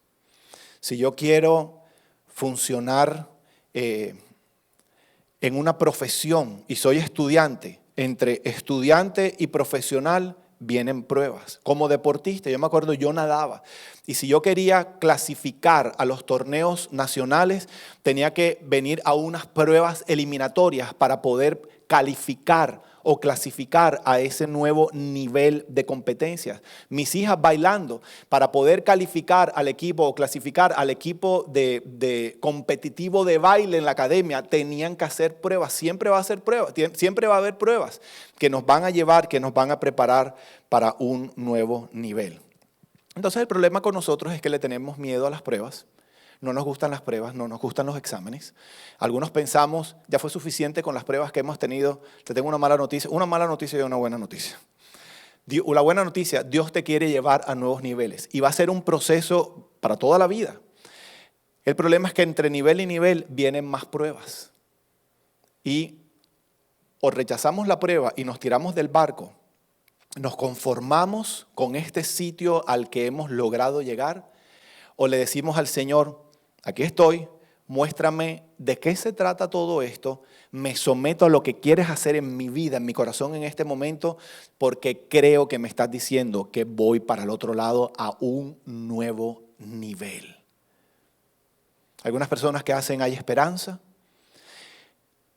Si yo quiero funcionar en una profesión y soy estudiante, entre estudiante y profesional vienen pruebas. Como deportista, yo me acuerdo, yo nadaba. Y si yo quería clasificar a los torneos nacionales, tenía que venir a unas pruebas eliminatorias para poder calificar o clasificar a ese nuevo nivel de competencias. Mis hijas bailando, para poder calificar al equipo o clasificar al equipo de competitivo de baile en la academia, tenían que hacer pruebas. Siempre va a hacer pruebas, siempre va a haber pruebas que nos van a llevar, que nos van a preparar para un nuevo nivel. Entonces el problema con nosotros es que le tenemos miedo a las pruebas. No nos gustan las pruebas, no nos gustan los exámenes. Algunos pensamos, ya fue suficiente con las pruebas que hemos tenido. Te tengo una mala noticia y una buena noticia. La buena noticia, Dios te quiere llevar a nuevos niveles y va a ser un proceso para toda la vida. El problema es que entre nivel y nivel vienen más pruebas. Y o rechazamos la prueba y nos tiramos del barco, nos conformamos con este sitio al que hemos logrado llegar, o le decimos al Señor, aquí estoy, muéstrame de qué se trata todo esto, me someto a lo que quieres hacer en mi vida, en mi corazón en este momento, porque creo que me estás diciendo que voy para el otro lado a un nuevo nivel. Algunas personas que hacen hay esperanza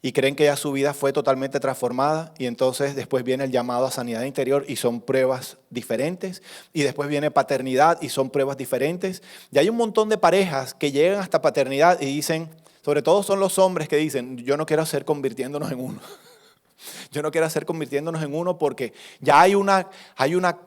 y creen que ya su vida fue totalmente transformada y entonces después viene el llamado a sanidad interior y son pruebas diferentes y después viene paternidad y son pruebas diferentes y hay un montón de parejas que llegan hasta paternidad y dicen, sobre todo son los hombres que dicen, yo no quiero ser convirtiéndonos en uno. Yo no quiero hacer convirtiéndonos en uno porque ya hay una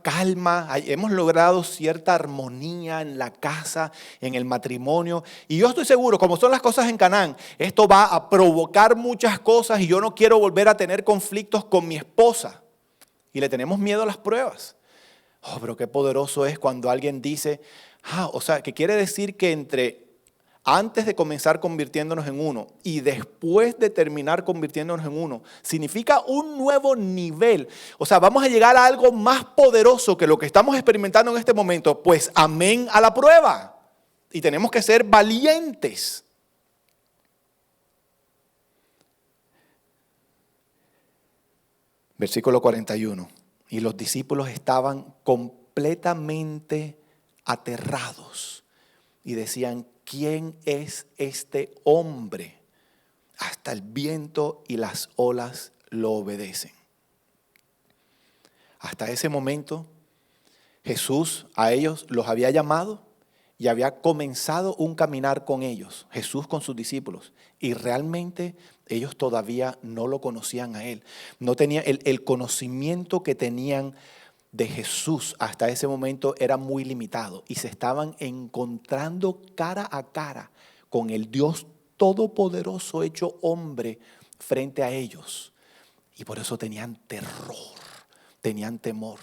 calma, hemos logrado cierta armonía en la casa, en el matrimonio. Y yo estoy seguro, como son las cosas en Canaán, esto va a provocar muchas cosas y yo no quiero volver a tener conflictos con mi esposa. Y le tenemos miedo a las pruebas. Oh, pero qué poderoso es cuando alguien dice, o sea, que quiere decir que antes de comenzar convirtiéndonos en uno y después de terminar convirtiéndonos en uno, significa un nuevo nivel. O sea, vamos a llegar a algo más poderoso que lo que estamos experimentando en este momento. Pues amén a la prueba. Y tenemos que ser valientes. Versículo 41. Y los discípulos estaban completamente aterrados y decían, ¿quién es este hombre? Hasta el viento y las olas lo obedecen. Hasta ese momento, Jesús a ellos los había llamado y había comenzado un caminar con ellos, Jesús con sus discípulos. Y realmente ellos todavía no lo conocían a Él. No tenían el conocimiento que tenían de Jesús hasta ese momento era muy limitado y se estaban encontrando cara a cara con el Dios todopoderoso hecho hombre frente a ellos. Y por eso tenían terror, tenían temor.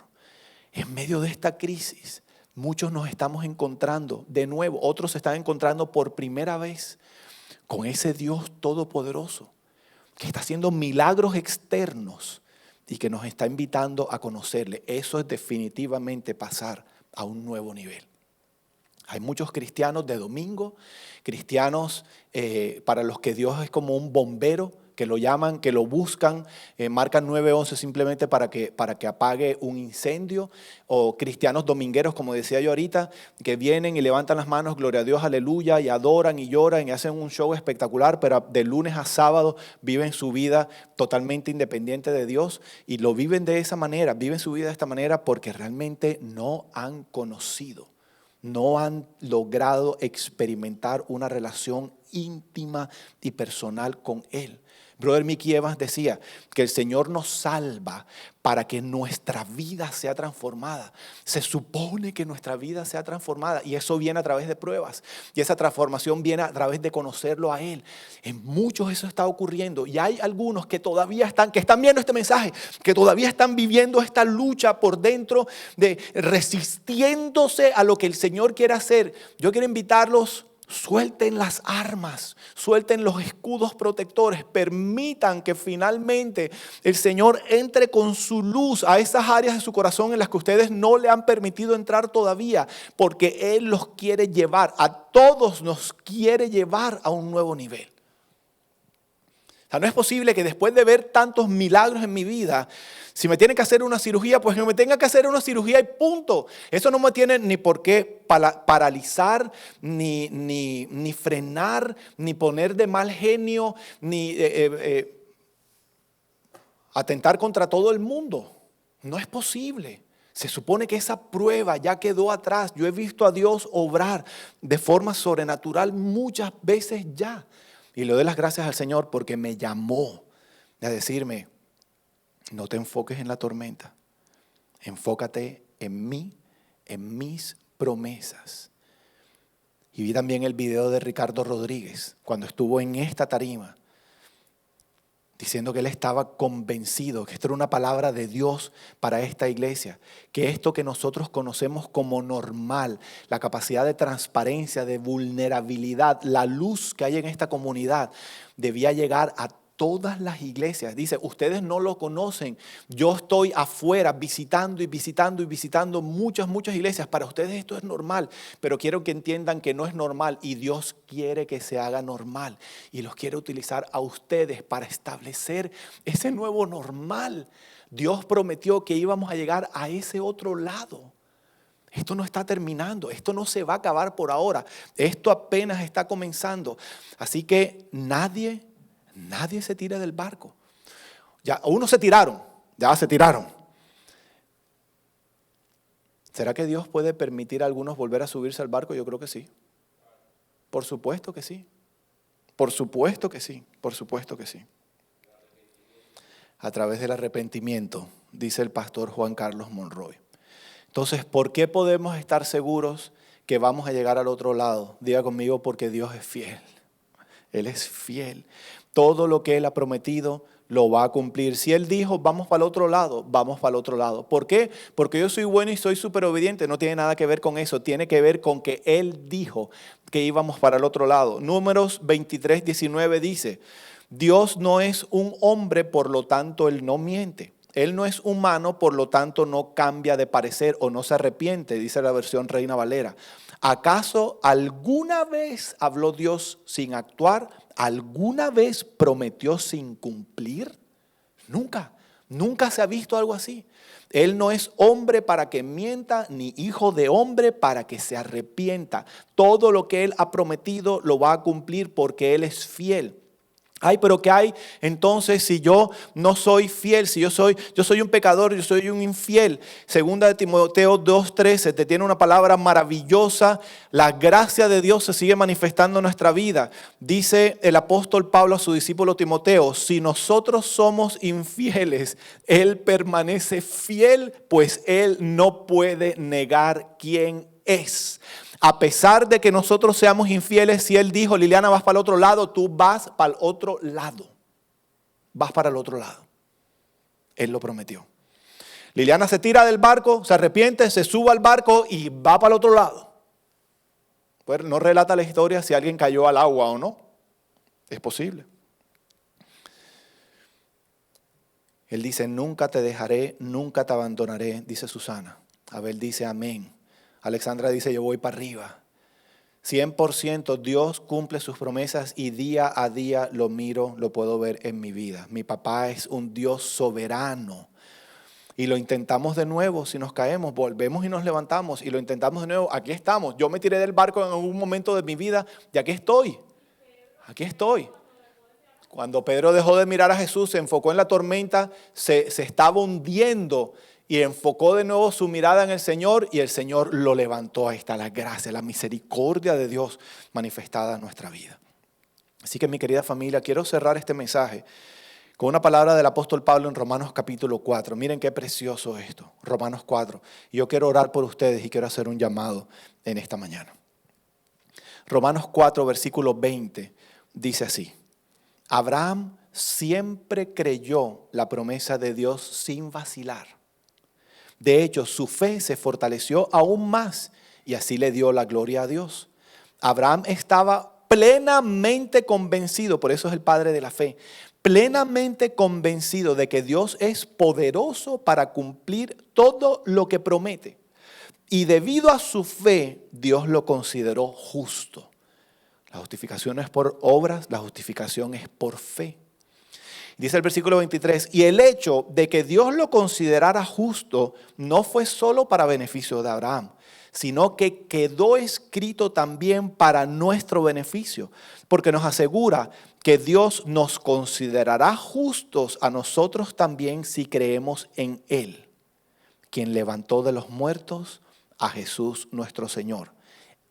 En medio de esta crisis, muchos nos estamos encontrando de nuevo, otros se están encontrando por primera vez con ese Dios todopoderoso que está haciendo milagros externos y que nos está invitando a conocerle. Eso es definitivamente pasar a un nuevo nivel. Hay muchos cristianos de domingo, cristianos para los que Dios es como un bombero, que lo llaman, que lo buscan, marcan 911 simplemente para que apague un incendio, o cristianos domingueros, como decía yo ahorita, que vienen y levantan las manos, gloria a Dios, aleluya, y adoran y lloran y hacen un show espectacular, pero de lunes a sábado viven su vida totalmente independiente de Dios y lo viven de esa manera, viven su vida de esta manera porque realmente no han conocido, no han logrado experimentar una relación íntima y personal con Él. Brother Mickey Evans decía que el Señor nos salva para que nuestra vida sea transformada. Se supone que nuestra vida sea transformada y eso viene a través de pruebas. Y esa transformación viene a través de conocerlo a Él. En muchos eso está ocurriendo y hay algunos que todavía están viendo este mensaje, que todavía están viviendo esta lucha por dentro, de resistiéndose a lo que el Señor quiere hacer. Yo quiero invitarlos. Suelten las armas, suelten los escudos protectores, permitan que finalmente el Señor entre con su luz a esas áreas de su corazón en las que ustedes no le han permitido entrar todavía, porque Él los quiere llevar, a todos nos quiere llevar a un nuevo nivel. O sea, no es posible que después de ver tantos milagros en mi vida, si me tienen que hacer una cirugía, pues no me tenga que hacer una cirugía y punto. Eso no me tiene ni por qué paralizar, ni frenar, ni poner de mal genio, ni atentar contra todo el mundo. No es posible. Se supone que esa prueba ya quedó atrás. Yo he visto a Dios obrar de forma sobrenatural muchas veces ya. Y le doy las gracias al Señor porque me llamó a decirme, no te enfoques en la tormenta, enfócate en mí, en mis promesas. Y vi también el video de Ricardo Rodríguez cuando estuvo en esta tarima, diciendo que él estaba convencido que esto era una palabra de Dios para esta iglesia, que esto que nosotros conocemos como normal, la capacidad de transparencia, de vulnerabilidad, la luz que hay en esta comunidad, debía llegar a todas las iglesias. Dice, ustedes no lo conocen, yo estoy afuera visitando muchas iglesias. Para ustedes esto es normal, pero quiero que entiendan que no es normal y Dios quiere que se haga normal y los quiere utilizar a ustedes para establecer ese nuevo normal. Dios prometió que íbamos a llegar a ese otro lado. Esto no está terminando, esto no se va a acabar por ahora, esto apenas está comenzando. Así que nadie se tira del barco. Ya unos se tiraron. ¿Será que Dios puede permitir a algunos volver a subirse al barco? Yo creo que sí. Por supuesto que sí. Por supuesto que sí. Por supuesto que sí. a través del arrepentimiento, dice el pastor Juan Carlos Monroy. Entonces, ¿por qué podemos estar seguros que vamos a llegar al otro lado? Diga conmigo, porque Dios es fiel. Él es fiel. Todo lo que Él ha prometido lo va a cumplir. Si Él dijo, vamos para el otro lado, vamos para el otro lado. ¿Por qué? Porque yo soy bueno y soy súper obediente. No tiene nada que ver con eso. Tiene que ver con que Él dijo que íbamos para el otro lado. Números 23, 19 dice, Dios no es un hombre, por lo tanto Él no miente. Él no es humano, por lo tanto no cambia de parecer o no se arrepiente, dice la versión Reina Valera. ¿Acaso alguna vez habló Dios sin actuar? ¿Alguna vez prometió sin cumplir? Nunca, nunca se ha visto algo así. Él no es hombre para que mienta, ni hijo de hombre para que se arrepienta. Todo lo que Él ha prometido lo va a cumplir porque Él es fiel. Ay, pero ¿qué hay entonces si yo no soy fiel? Si yo soy un pecador, yo soy un infiel. Segunda de Timoteo 2:13 te tiene una palabra maravillosa. La gracia de Dios se sigue manifestando en nuestra vida. Dice el apóstol Pablo a su discípulo Timoteo, si nosotros somos infieles, Él permanece fiel, pues Él no puede negar quién es. A pesar de que nosotros seamos infieles, si Él dijo, Liliana, vas para el otro lado, tú vas para el otro lado. Vas para el otro lado. Él lo prometió. Liliana se tira del barco, se arrepiente, se sube al barco y va para el otro lado. Pues no relata la historia si alguien cayó al agua o no. Es posible. Él dice, nunca te dejaré, nunca te abandonaré, dice Susana. Abel dice, amén. Alexandra dice, yo voy para arriba. 100% Dios cumple sus promesas y día a día lo miro, lo puedo ver en mi vida. Mi papá es un Dios soberano. Y lo intentamos de nuevo, si nos caemos, volvemos y nos levantamos y lo intentamos de nuevo. Aquí estamos. Yo me tiré del barco en algún momento de mi vida y aquí estoy. Aquí estoy. Cuando Pedro dejó de mirar a Jesús, se enfocó en la tormenta, se estaba hundiendo. Y enfocó de nuevo su mirada en el Señor y el Señor lo levantó. Ahí está la gracia, la misericordia de Dios manifestada en nuestra vida. Así que mi querida familia, quiero cerrar este mensaje con una palabra del apóstol Pablo en Romanos capítulo 4. Miren qué precioso esto, Romanos 4. Y yo quiero orar por ustedes y quiero hacer un llamado en esta mañana. Romanos 4, versículo 20, dice así. Abraham siempre creyó la promesa de Dios sin vacilar. De hecho, su fe se fortaleció aún más y así le dio la gloria a Dios. Abraham estaba plenamente convencido, por eso es el padre de la fe, plenamente convencido de que Dios es poderoso para cumplir todo lo que promete. Y debido a su fe, Dios lo consideró justo. La justificación no es por obras, la justificación es por fe. Dice el versículo 23, y el hecho de que Dios lo considerara justo no fue solo para beneficio de Abraham, sino que quedó escrito también para nuestro beneficio, porque nos asegura que Dios nos considerará justos a nosotros también si creemos en Él, quien levantó de los muertos a Jesús nuestro Señor.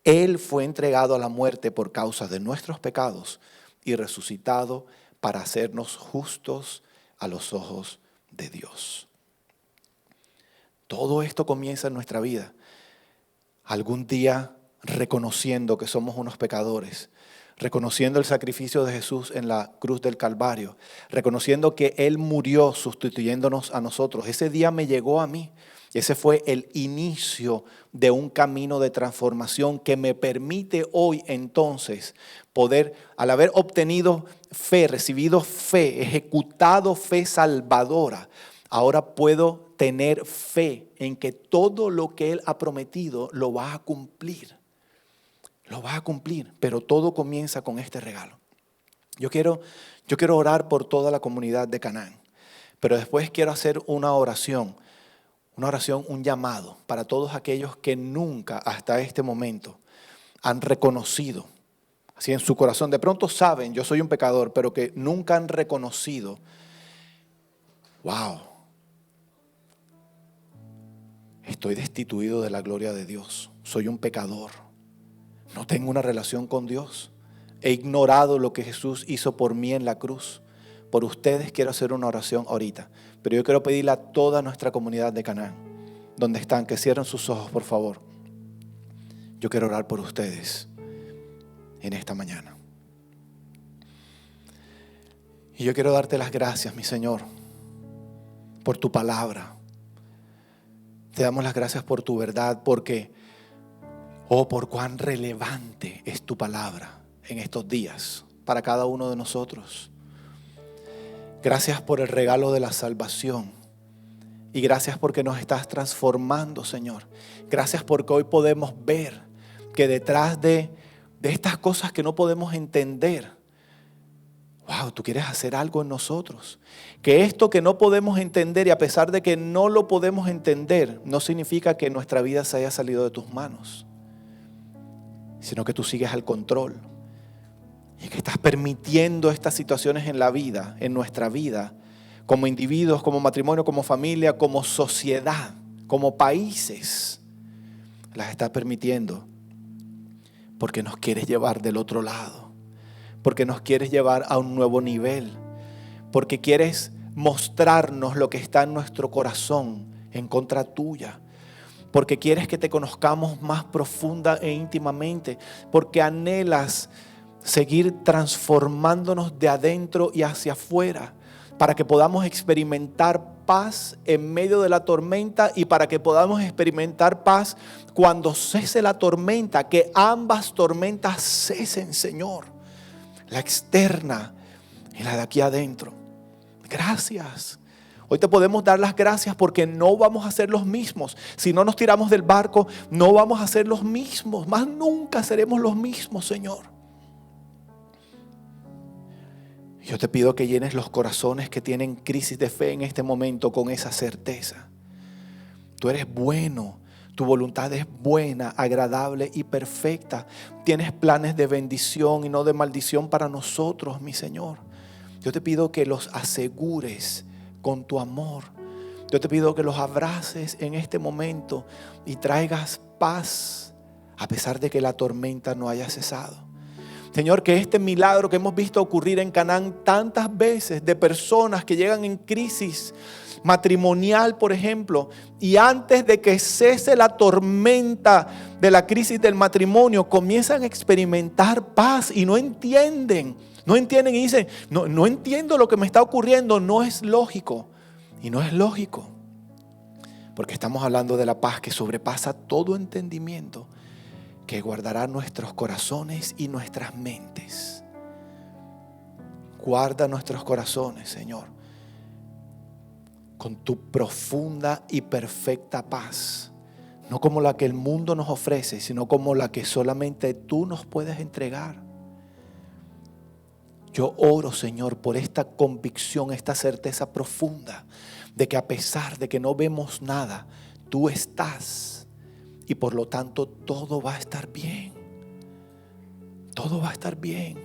Él fue entregado a la muerte por causa de nuestros pecados y resucitado para hacernos justos a los ojos de Dios. Todo esto comienza en nuestra vida. Algún día reconociendo que somos unos pecadores, reconociendo el sacrificio de Jesús en la cruz del Calvario, reconociendo que Él murió sustituyéndonos a nosotros. Ese día me llegó a mí. Ese fue el inicio de un camino de transformación que me permite hoy entonces poder, al haber obtenido fe, recibido fe, ejecutado fe salvadora, ahora puedo tener fe en que todo lo que Él ha prometido lo va a cumplir. Lo va a cumplir, pero todo comienza con este regalo. Yo quiero orar por toda la comunidad de Canaán, pero después quiero hacer una oración, un llamado para todos aquellos que nunca hasta este momento han reconocido, así en su corazón, de pronto saben, yo soy un pecador, pero que nunca han reconocido, wow, estoy destituido de la gloria de Dios, soy un pecador, no tengo una relación con Dios, he ignorado lo que Jesús hizo por mí en la cruz, Por ustedes quiero hacer una oración ahorita. Pero yo quiero pedirle a toda nuestra comunidad de Canaán, donde están, que cierren sus ojos, por favor. Yo quiero orar por ustedes en esta mañana. Y yo quiero darte las gracias, mi Señor, por tu palabra. Te damos las gracias por tu verdad, porque, por cuán relevante es tu palabra en estos días para cada uno de nosotros. Gracias por el regalo de la salvación. Y gracias porque nos estás transformando, Señor. Gracias porque hoy podemos ver que detrás de estas cosas que no podemos entender, tú quieres hacer algo en nosotros. Que esto que no podemos entender, y a pesar de que no lo podemos entender, no significa que nuestra vida se haya salido de tus manos, sino que tú sigues al control. Y que estás permitiendo estas situaciones en la vida, en nuestra vida, como individuos, como matrimonio, como familia, como sociedad, como países. Las estás permitiendo porque nos quieres llevar del otro lado. Porque nos quieres llevar a un nuevo nivel. Porque quieres mostrarnos lo que está en nuestro corazón en contra tuya. Porque quieres que te conozcamos más profunda e íntimamente. Porque anhelas seguir transformándonos de adentro y hacia afuera, para que podamos experimentar paz en medio de la tormenta y para que podamos experimentar paz cuando cese la tormenta, que ambas tormentas cesen, Señor, la externa y la de aquí adentro. Gracias. Hoy te podemos dar las gracias porque no vamos a ser los mismos. Si no nos tiramos del barco, no vamos a ser los mismos. Más nunca seremos los mismos, Señor. Yo te pido que llenes los corazones que tienen crisis de fe en este momento con esa certeza. Tú eres bueno, tu voluntad es buena, agradable y perfecta. Tienes planes de bendición y no de maldición para nosotros, mi Señor. Yo te pido que los asegures con tu amor. Yo te pido que los abraces en este momento y traigas paz a pesar de que la tormenta no haya cesado. Señor, que este milagro que hemos visto ocurrir en Canaán tantas veces, de personas que llegan en crisis matrimonial, por ejemplo, y antes de que cese la tormenta de la crisis del matrimonio, comienzan a experimentar paz y no entienden y dicen, no entiendo lo que me está ocurriendo, no es lógico. Y no es lógico, porque estamos hablando de la paz que sobrepasa todo entendimiento, que guardará nuestros corazones y nuestras mentes. Guarda nuestros corazones, Señor, con tu profunda y perfecta paz. No como la que el mundo nos ofrece, sino como la que solamente tú nos puedes entregar. Yo oro, Señor, por esta convicción, esta certeza profunda de que a pesar de que no vemos nada, tú estás. Y por lo tanto todo va a estar bien. Todo va a estar bien.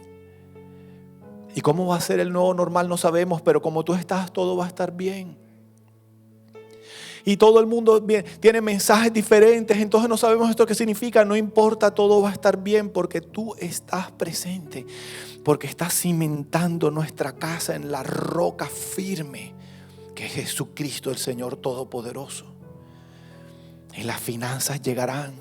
Y cómo va a ser el nuevo normal no sabemos, pero como tú estás, todo va a estar bien. Y todo el mundo tiene mensajes diferentes, entonces no sabemos esto qué significa. No importa, todo va a estar bien porque tú estás presente. Porque estás cimentando nuestra casa en la roca firme, que es Jesucristo, el Señor Todopoderoso. Y las finanzas llegarán,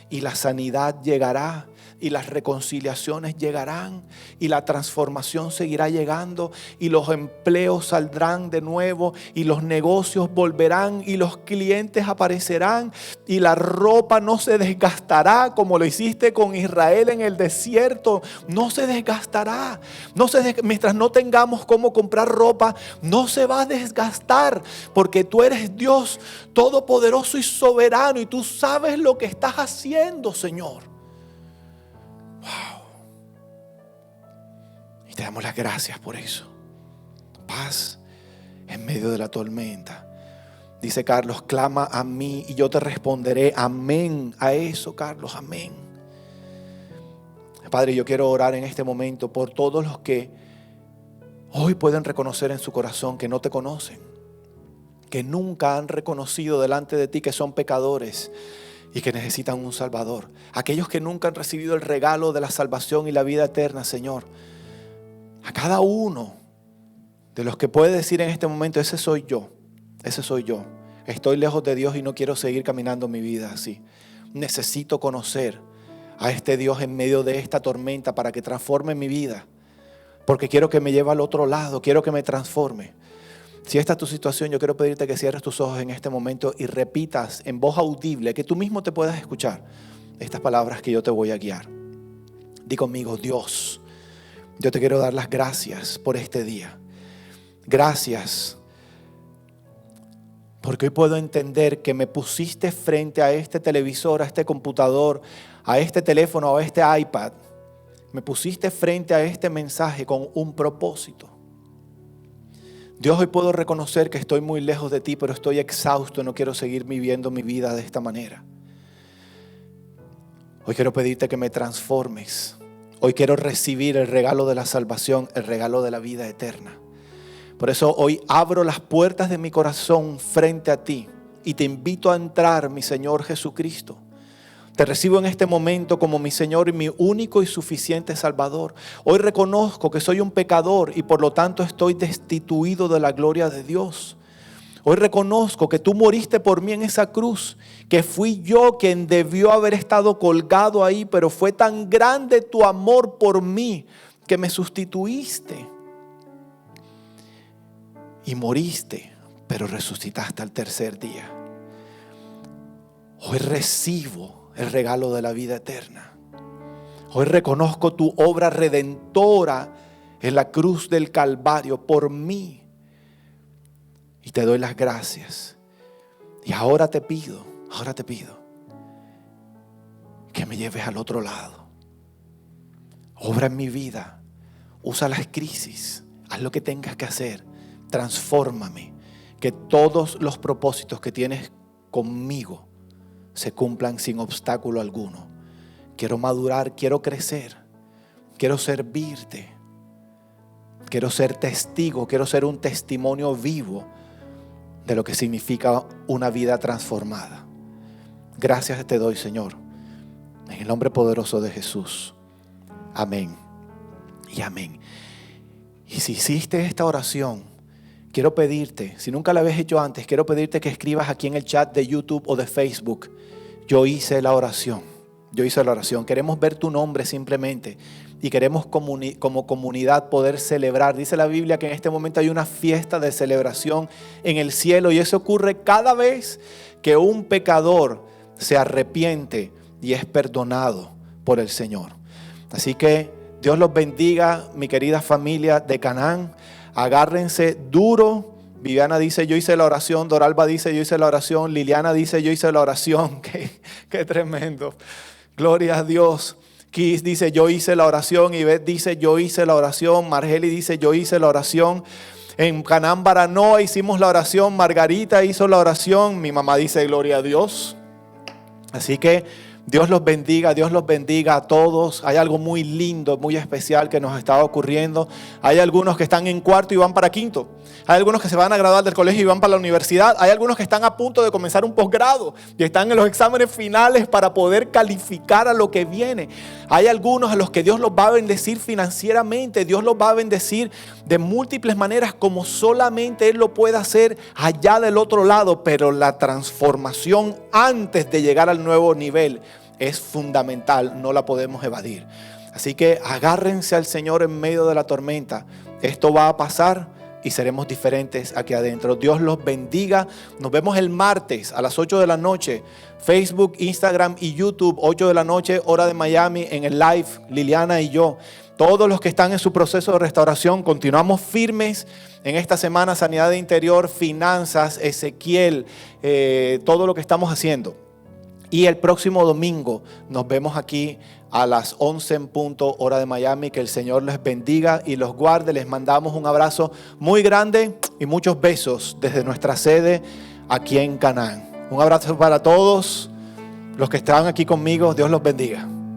y la sanidad llegará, y las reconciliaciones llegarán, y la transformación seguirá llegando, y los empleos saldrán de nuevo, y los negocios volverán, y los clientes aparecerán, y la ropa no se desgastará como lo hiciste con Israel en el desierto. No se desgastará. Mientras no tengamos cómo comprar ropa, no se va a desgastar, porque tú eres Dios todopoderoso y soberano, y tú sabes lo que estás haciendo, Señor. Wow. Y te damos las gracias por eso. Paz en medio de la tormenta. Dice Carlos, clama a mí y yo te responderé. Amén a eso, Carlos, amén. Padre, yo quiero orar en este momento por todos los que hoy pueden reconocer en su corazón que no te conocen, que nunca han reconocido delante de ti que son pecadores y que necesitan un Salvador. Aquellos que nunca han recibido el regalo de la salvación y la vida eterna, Señor. A cada uno De los que puede decir en este momento, ese soy yo. Estoy lejos de Dios y no quiero seguir caminando mi vida así. Necesito conocer a este Dios en medio de esta tormenta para que transforme mi vida. Porque quiero que me lleve al otro lado, quiero que me transforme. Si esta es tu situación, yo quiero pedirte que cierres tus ojos en este momento y repitas en voz audible, que tú mismo te puedas escuchar estas palabras que yo te voy a guiar. Di conmigo: Dios, yo te quiero dar las gracias por este día. Gracias, porque hoy puedo entender que me pusiste frente a este televisor, a este computador, a este teléfono, a este iPad. Me pusiste frente a este mensaje con un propósito. Dios, hoy puedo reconocer que estoy muy lejos de ti, pero estoy exhausto, no quiero seguir viviendo mi vida de esta manera. Hoy quiero pedirte que me transformes. Hoy quiero recibir el regalo de la salvación, el regalo de la vida eterna. Por eso hoy abro las puertas de mi corazón frente a ti y te invito a entrar, mi Señor Jesucristo. Te recibo en este momento como mi Señor y mi único y suficiente Salvador. Hoy reconozco que soy un pecador y por lo tanto estoy destituido de la gloria de Dios. Hoy reconozco que tú moriste por mí en esa cruz, que fui yo quien debió haber estado colgado ahí, pero fue tan grande tu amor por mí que me sustituiste. Y moriste, pero resucitaste al tercer día. Hoy recibo el regalo de la vida eterna. Hoy reconozco tu obra redentora en la cruz del Calvario por mí. Y te doy las gracias. Y ahora te pido que me lleves al otro lado. Obra en mi vida. Usa las crisis. Haz lo que tengas que hacer. Transfórmame. Que todos los propósitos que tienes conmigo se cumplan sin obstáculo alguno. Quiero madurar, quiero crecer, quiero servirte, quiero ser testigo, quiero ser un testimonio vivo de lo que significa una vida transformada. Gracias te doy, Señor, en el nombre poderoso de Jesús. Amén y amén. Y si hiciste esta oración, quiero pedirte, si nunca la habías hecho antes, quiero pedirte que escribas aquí en el chat de YouTube o de Facebook: yo hice la oración. Yo hice la oración. Queremos ver tu nombre simplemente y queremos como comunidad poder celebrar. Dice la Biblia que en este momento hay una fiesta de celebración en el cielo y eso ocurre cada vez que un pecador se arrepiente y es perdonado por el Señor. Así que Dios los bendiga, mi querida familia de Canaán. Agárrense duro. Viviana dice: yo hice la oración. Doralba dice: yo hice la oración. Liliana dice: yo hice la oración. Qué tremendo. Gloria a Dios. Kiss dice: yo hice la oración. Ivette dice: yo hice la oración. Margeli dice: yo hice la oración. En Canaán Baranoa hicimos la oración. Margarita hizo la oración. Mi mamá dice: gloria a Dios. Así que Dios los bendiga a todos. Hay algo muy lindo, muy especial que nos está ocurriendo. Hay algunos que están en cuarto y van para quinto. Hay algunos que se van a graduar del colegio y van para la universidad. Hay algunos que están a punto de comenzar un posgrado y están en los exámenes finales para poder calificar a lo que viene. Hay algunos a los que Dios los va a bendecir financieramente. Dios los va a bendecir de múltiples maneras como solamente Él lo puede hacer allá del otro lado. Pero la transformación antes de llegar al nuevo nivel es fundamental, no la podemos evadir. Así que agárrense al Señor en medio de la tormenta. Esto va a pasar y seremos diferentes aquí adentro. Dios los bendiga. Nos vemos el martes a las 8 de la noche. Facebook, Instagram y YouTube, 8 de la noche, hora de Miami, en el live, Liliana y yo. Todos los que están en su proceso de restauración, continuamos firmes en esta semana. Sanidad de interior, finanzas, Ezequiel, todo lo que estamos haciendo. Y el próximo domingo nos vemos aquí a las 11 en punto, hora de Miami. Que el Señor les bendiga y los guarde. Les mandamos un abrazo muy grande y muchos besos desde nuestra sede aquí en Canaán. Un abrazo para todos los que están aquí conmigo. Dios los bendiga.